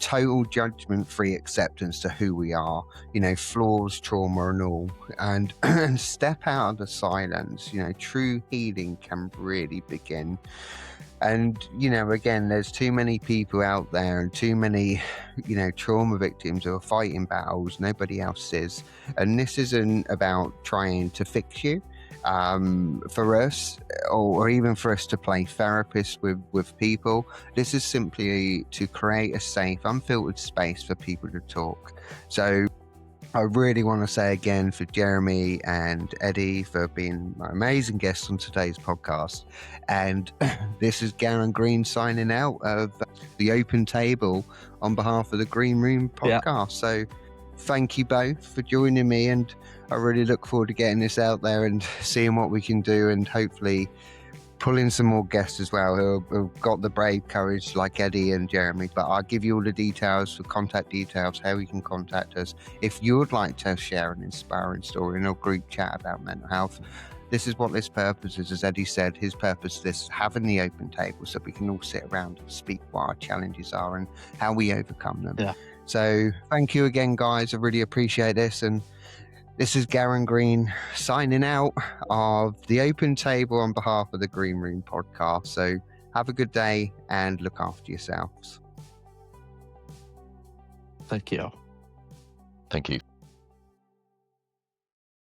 [SPEAKER 1] total judgment-free acceptance to who we are, flaws, trauma and all, and step out of the silence, true healing can really begin. And again, there's too many people out there and too many trauma victims who are fighting battles nobody else is, and this isn't about trying to fix you. For us, or even for us to play therapist with people, this is simply to create a safe, unfiltered space for people to talk. So I really want to say again for Jeremy and Eddie for being my amazing guests on today's podcast. And this is Garon Green signing out of the Open Table on behalf of the Green Room podcast. So thank you both for joining me, and I really look forward to getting this out there and seeing what we can do, and hopefully pull in some more guests as well who've got the brave courage like Eddie and Jeremy. But I'll give you all the details, for contact details, how you can contact us if you would like to share an inspiring story in a group chat about mental health. This is what this purpose is. As Eddie said, his purpose is this, having the open table so we can all sit around and speak what our challenges are and how we overcome them. So thank you again, guys. I really appreciate this. And this is Garon Green signing out of the Open Table on behalf of the Green Room podcast. So have a good day and look after yourselves.
[SPEAKER 2] Thank you.
[SPEAKER 3] Thank you.